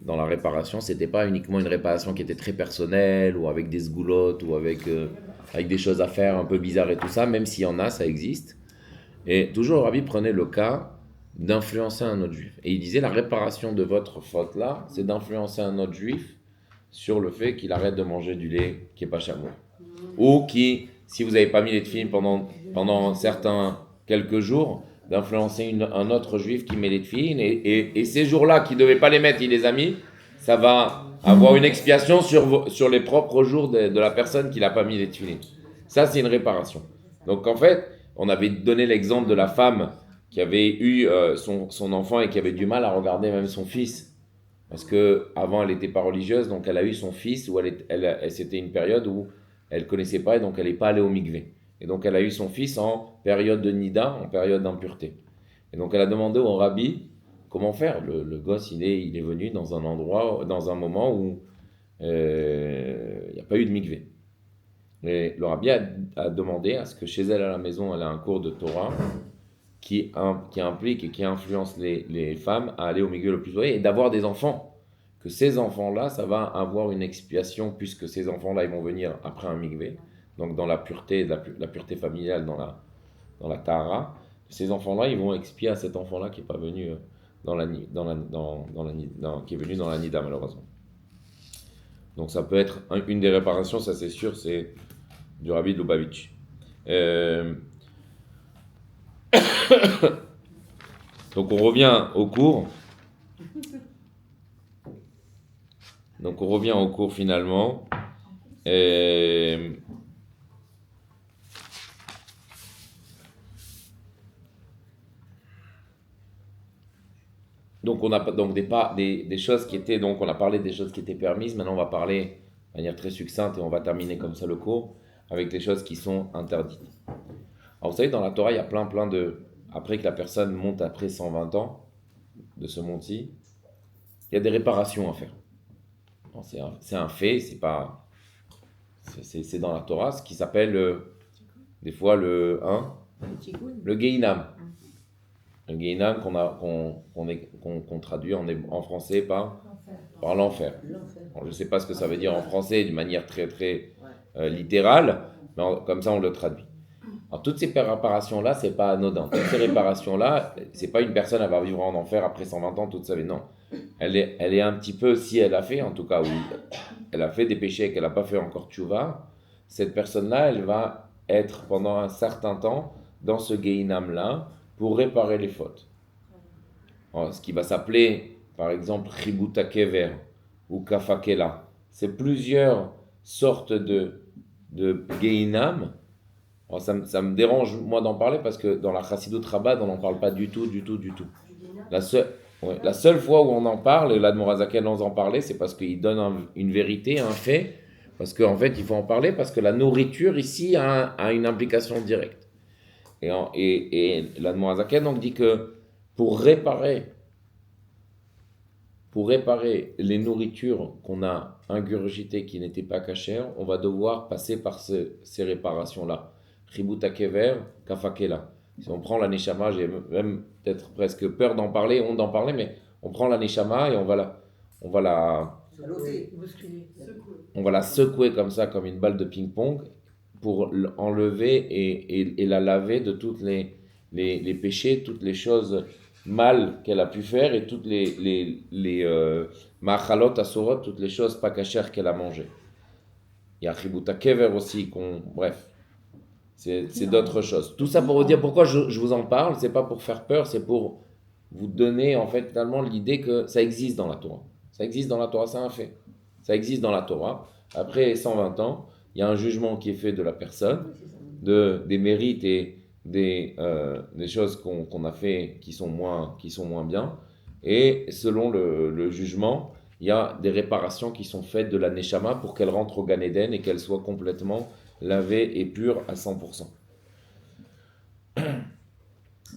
Dans la réparation, c'était pas uniquement une réparation qui était très personnelle ou avec des sgoulottes ou avec des choses à faire un peu bizarres et tout ça, même s'il y en a, ça existe. Et toujours le rabbi prenait le cas d'influencer un autre juif. Et il disait, la réparation de votre faute là, c'est d'influencer un autre juif sur le fait qu'il arrête de manger du lait qui n'est pas chameau. Ou qui, si vous n'avez pas mis les tefilines pendant quelques jours, d'influencer un autre juif qui met les tefilines. Et ces jours-là, qui ne devaient pas les mettre, il les a mis, ça va avoir une expiation sur les propres jours de la personne qui n'a pas mis les tefilines. Ça, c'est une réparation. Donc en fait, on avait donné l'exemple de la femme qui avait eu son enfant et qui avait du mal à regarder même son fils. Parce qu'avant, elle n'était pas religieuse, donc elle a eu son fils, où c'était une période où elle ne connaissait pas, et donc elle n'est pas allée au mikvé. Et donc elle a eu son fils en période de nida, en période d'impureté. Et donc elle a demandé au rabbi comment faire. Le gosse, il est venu dans un endroit, dans un moment où il n'y a pas eu de mikvé. Et le rabbi a demandé à ce que chez elle à la maison, elle a un cours de Torah qui implique et qui influence les femmes à aller au mikvé le plus loin et d'avoir des enfants. Que ces enfants-là, ça va avoir une expiation puisque ces enfants-là, ils vont venir après un mikvé. Donc dans la pureté, la pureté familiale, dans la tahara. Ces enfants-là, ils vont expier à cet enfant-là qui n'est pas venu qui est venu dans la nida malheureusement. Donc ça peut être une des réparations, ça c'est sûr, c'est du Rabbi de Lubavitch. Donc on revient au cours. Finalement. Donc on a donc des choses qui étaient, donc on a parlé des choses qui étaient permises. Maintenant on va parler de manière très succincte et on va terminer comme ça le cours avec les choses qui sont interdites. Alors vous savez, dans la Torah, il y a plein de... Après que la personne monte après 120 ans de ce monti, il y a des réparations à faire. Alors, c'est un fait, c'est dans la Torah, ce qui s'appelle des fois le Gehinam. Le Gehinam qu'on traduit en français par l'enfer. Alors, je ne sais pas ce que ça veut dire en français d'une manière très très littérale, mais comme ça on le traduit. Alors toutes ces réparations-là, c'est pas anodin. Toutes ces réparations-là, c'est pas une personne, elle va vivre en enfer après 120 ans toute sa vie. Non. Elle est un petit peu, si elle a fait, en tout cas, oui, elle a fait des péchés et qu'elle n'a pas fait encore tchouva, cette personne-là, elle va être pendant un certain temps dans ce Gehinam-là pour réparer les fautes. Alors, ce qui va s'appeler, par exemple, Chibuta Kever ou Kafakela. C'est plusieurs sortes de Gehinam. Alors, ça me dérange, moi, d'en parler parce que dans la Chassidut Chabad, on n'en parle pas du tout. La seule fois où on en parle, et l'Admor HaZaken nous en parlait, c'est parce qu'il donne une vérité, un fait, parce qu'en fait, il faut en parler, parce que la nourriture, ici, a une implication directe. Et l'Admor HaZaken donc dit que pour réparer les nourritures qu'on a ingurgitées qui n'étaient pas cachères, on va devoir passer par ces réparations-là. Chibuta Kever, Kafakela. Si on prend la Neshama, j'ai même peut-être presque peur d'en parler, honte d'en parler, mais on prend la Neshama et on va la secouer comme ça, comme une balle de ping-pong, pour l'enlever et la laver de toutes les péchés, toutes les choses mal qu'elle a pu faire et toutes les ma'achalot asorot, toutes les choses pas cachères qu'elle a mangées. Il y a Chibuta Kever aussi, bref. C'est d'autres choses. Tout ça pour vous dire pourquoi je vous en parle, c'est pas pour faire peur, c'est pour vous donner en fait finalement l'idée que ça existe dans la Torah. Ça existe dans la Torah, c'est un fait. Ça existe dans la Torah. Après 120 ans, il y a un jugement qui est fait de la personne, des mérites et des choses qu'on a fait qui sont moins bien. Et selon le jugement, il y a des réparations qui sont faites de la Neshama pour qu'elle rentre au Gan Eden et qu'elle soit complètement lavée et pure à 100%.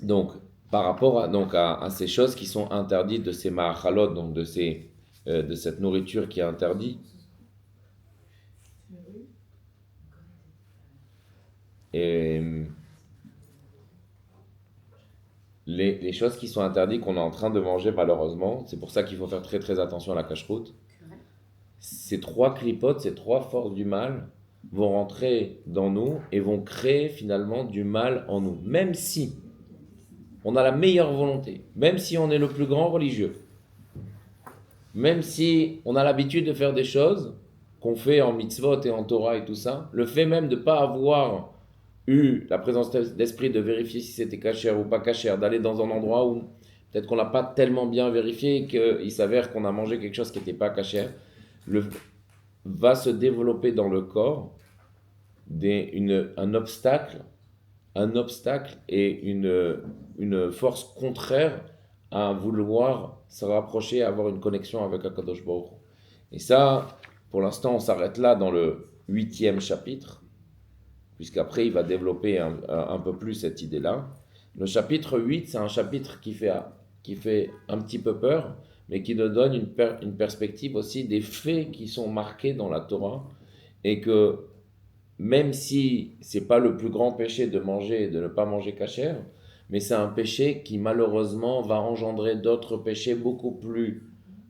Donc, par rapport à ces choses qui sont interdites, de ces ma'achalot, donc de cette nourriture qui est interdite, et les choses qui sont interdites qu'on est en train de manger malheureusement, c'est pour ça qu'il faut faire très très attention à la cache-route. Ces trois clipotes, ces trois forces du mal vont rentrer dans nous et vont créer finalement du mal en nous. Même si on a la meilleure volonté, même si on est le plus grand religieux, même si on a l'habitude de faire des choses qu'on fait en mitzvot et en Torah et tout ça, le fait même de ne pas avoir eu la présence d'esprit de vérifier si c'était cachère ou pas cachère, d'aller dans un endroit où peut-être qu'on n'a pas tellement bien vérifié et qu'il s'avère qu'on a mangé quelque chose qui n'était pas cachère, va se développer dans le corps un obstacle un obstacle et une force contraire à vouloir se rapprocher, à avoir une connexion avec Akadosh Baruch Hu. Et ça, pour l'instant, on s'arrête là dans le 8e chapitre, puisqu'après, il va développer un peu plus cette idée-là. Le chapitre 8, c'est un chapitre qui fait un petit peu peur, mais qui nous donne une perspective aussi des faits qui sont marqués dans la Torah, et que même si c'est pas le plus grand péché de manger et de ne pas manger kasher, mais c'est un péché qui malheureusement va engendrer d'autres péchés beaucoup plus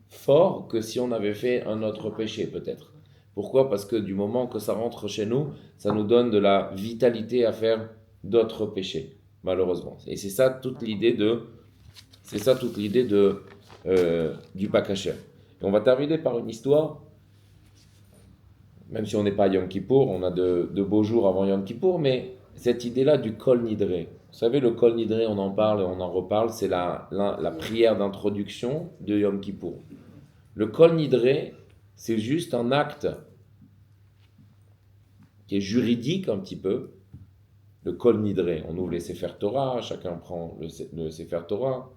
forts que si on avait fait un autre péché peut-être. Pourquoi ? Parce que du moment que ça rentre chez nous, ça nous donne de la vitalité à faire d'autres péchés, malheureusement. Et c'est ça toute l'idée du pas kasher. Et on va terminer par une histoire. Même si on n'est pas à Yom Kippour, on a de beaux jours avant Yom Kippour, mais cette idée-là du Kol Nidré. Vous savez, le Kol Nidré, on en parle et on en reparle, c'est la prière d'introduction de Yom Kippour. Le Kol Nidré, c'est juste un acte qui est juridique un petit peu. Le Kol Nidré, on ouvre les Sefer Torah, chacun prend le Sefer Torah.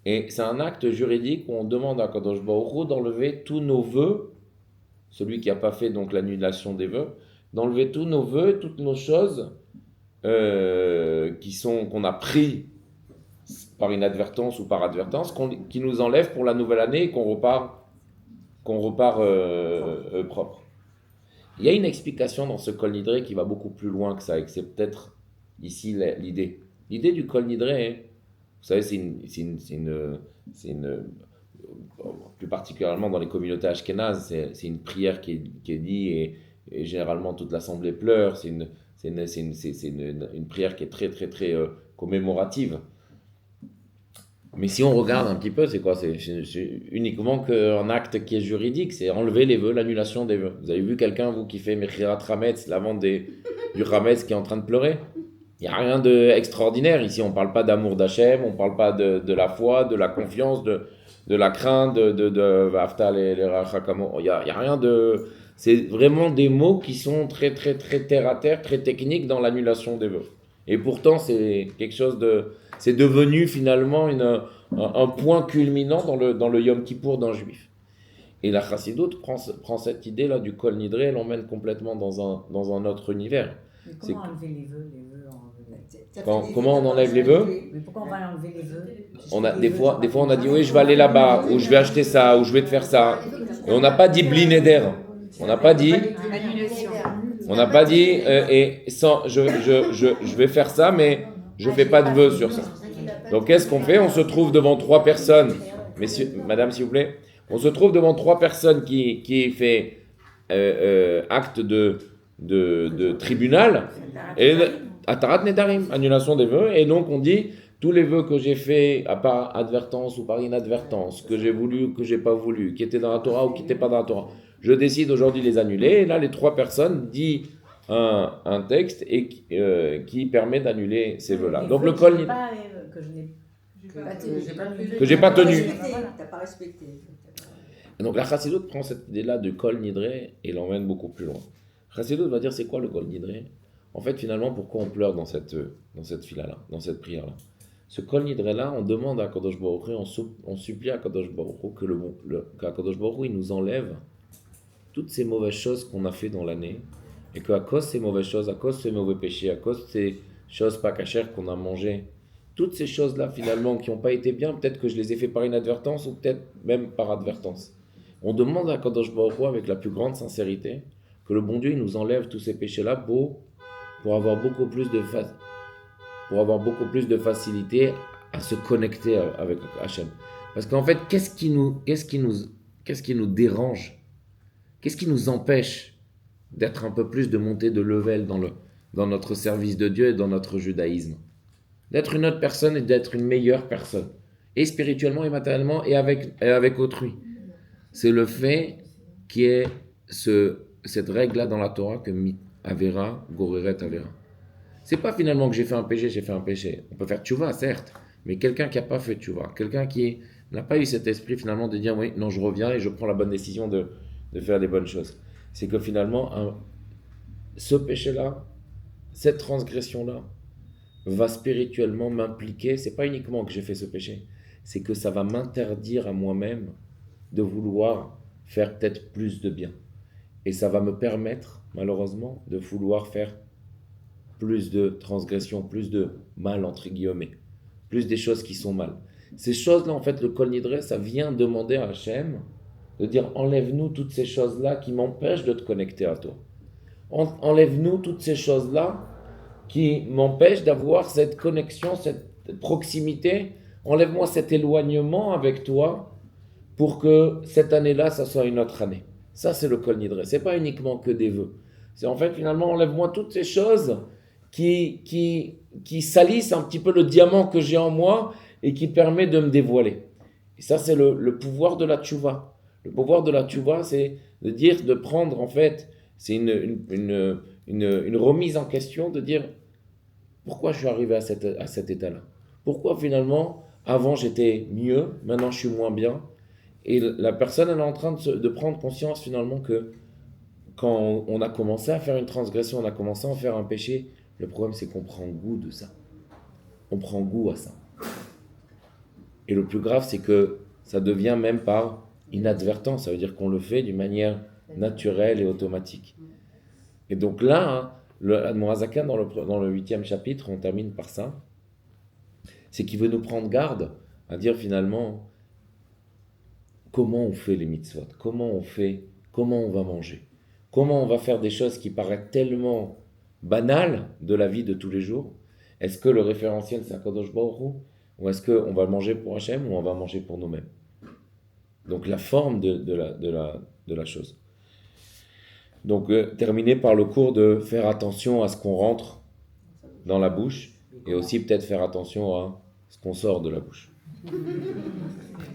Et c'est un acte juridique où on demande à Kadosh Baruch Hu d'enlever tous nos vœux, celui qui n'a pas fait donc l'annulation des vœux, d'enlever tous nos vœux, toutes nos choses qu'on a pris par inadvertance ou par advertance, qui nous enlèvent pour la nouvelle année et qu'on repart propre. Il y a une explication dans ce Kol Nidré qui va beaucoup plus loin que ça, et que c'est peut-être ici l'idée. L'idée du Kol Nidré, vous savez, c'est une plus particulièrement dans les communautés ashkénazes, c'est une prière qui est dite et généralement toute l'assemblée pleure. C'est une prière qui est très très très commémorative. Mais si on regarde un petit peu, c'est quoi ? C'est uniquement qu'un acte qui est juridique, c'est enlever les vœux, l'annulation des vœux. Vous avez vu quelqu'un, vous, qui fait Mechirat Hametz, la vente du Hametz, qui est en train de pleurer ? Il n'y a rien d'extraordinaire. Ici, on ne parle pas d'amour d'Hachem, on ne parle pas de la foi, de la confiance, de la crainte, de Vaftal et les Rachakamo. Il n'y a rien de... C'est vraiment des mots qui sont très, très, très terre à terre, très techniques dans l'annulation des vœux. Et pourtant, c'est quelque chose de... C'est devenu finalement un point culminant dans le Yom Kippour d'un juif. Et la Chassidoute prend cette idée-là du Kol Nidré et l'emmène complètement dans un autre univers. Mais comment enlever les vœux Comment on enlève les vœux ? Mais pourquoi on va enlever les vœux ? Des fois, on a dit oui, je vais aller là-bas, ou je vais acheter ça, ou je vais te faire ça. Et on n'a pas dit Bli Neder. On n'a pas dit. On n'a pas dit je vais faire ça, mais je ne fais pas de vœux sur ça. Donc qu'est-ce qu'on fait ? On se trouve devant 3 personnes. Messieurs, madame, s'il vous plaît. On se trouve devant 3 personnes qui fait acte de tribunal. Et Atarat Nedarim, annulation des vœux. Et donc on dit, tous les vœux que j'ai faits, à part advertance ou par inadvertance, que j'ai voulu ou que j'ai pas voulu, qui étaient dans la Torah ou qui n'étaient pas dans la Torah, je décide aujourd'hui de les annuler. Et là, les 3 personnes disent un texte et qui permet d'annuler ces vœux-là. Donc le Kol Nidré que j'ai pas tenu. T'as pas respecté. Donc la Chassidoute prend cette idée-là du Kol Nidré et l'emmène beaucoup plus loin. Chassidoute va dire c'est quoi le Kol Nidré ? En fait, finalement, pourquoi on pleure dans cette fila-là, dans cette prière-là ? Ce Kol Nidré-là, on demande à Kadosh Baruch Hu, on supplie à Kadosh Baruch Hu qu'Akadosh Baruch Hu il nous enlève toutes ces mauvaises choses qu'on a fait dans l'année, et qu'à cause de ces mauvaises choses, à cause de ces mauvais péchés, à cause de ces choses pas cachères qu'on a mangées, toutes ces choses-là finalement qui n'ont pas été bien, peut-être que je les ai fait par inadvertance ou peut-être même par advertance. On demande à Kadosh Baruch Hu avec la plus grande sincérité que le bon Dieu il nous enlève tous ces péchés-là pour avoir beaucoup plus de facilité à se connecter avec Hachem. Parce qu'en fait, qu'est-ce qui nous dérange ? Qu'est-ce qui nous empêche d'être un peu plus, de monter de level dans notre service de Dieu et dans notre judaïsme ? D'être une autre personne et d'être une meilleure personne. Et spirituellement et matériellement et avec autrui. C'est le fait qu'il y ait cette règle-là dans la Torah que Avera, Goreret Avera. C'est pas finalement que j'ai fait un péché. On peut faire tchouva, certes, mais quelqu'un qui n'a pas fait tchouva, quelqu'un qui n'a pas eu cet esprit finalement de dire oui, non, je reviens et je prends la bonne décision de faire les bonnes choses. C'est que finalement, ce péché-là, cette transgression-là, va spirituellement m'impliquer. C'est pas uniquement que j'ai fait ce péché, c'est que ça va m'interdire à moi-même de vouloir faire peut-être plus de bien. Et ça va me permettre, malheureusement, de vouloir faire plus de transgressions, plus de mal, entre guillemets, plus des choses qui sont mal. Ces choses-là, en fait, le Kol Nidre, ça vient demander à Hachem de dire, enlève-nous toutes ces choses-là qui m'empêchent de te connecter à toi. Enlève-nous toutes ces choses-là qui m'empêchent d'avoir cette connexion, cette proximité. Enlève-moi cet éloignement avec toi pour que cette année-là, ça soit une autre année. Ça, c'est le Kol Nidre. C'est pas uniquement que des vœux. C'est en fait, finalement, enlève-moi toutes ces choses qui salissent un petit peu le diamant que j'ai en moi et qui permet de me dévoiler. Et ça, c'est le pouvoir de la tchouva. Le pouvoir de la tchouva, c'est de dire, de prendre, en fait, c'est une remise en question, de dire, pourquoi je suis arrivé à cet état-là? Pourquoi, finalement, avant, j'étais mieux, maintenant, je suis moins bien? Et la personne, elle est en train de prendre conscience, finalement, que quand on a commencé à faire une transgression, on a commencé à faire un péché, le problème, c'est qu'on prend goût de ça. On prend goût à ça. Et le plus grave, c'est que ça devient même par inadvertance. Ça veut dire qu'on le fait d'une manière naturelle et automatique. Et donc là, hein, le Admorazakan, dans le 8e chapitre, on termine par ça, c'est qu'il veut nous prendre garde à dire finalement comment on fait les mitzvot, comment on va manger, comment on va faire des choses qui paraissent tellement banales de la vie de tous les jours. Est-ce que le référentiel c'est Akadosh Baruch Hu, ou est-ce qu'on va manger pour Hachem ou on va manger pour nous-mêmes? Donc la forme de la chose. Donc terminer par le cours de faire attention à ce qu'on rentre dans la bouche et aussi peut-être faire attention à ce qu'on sort de la bouche.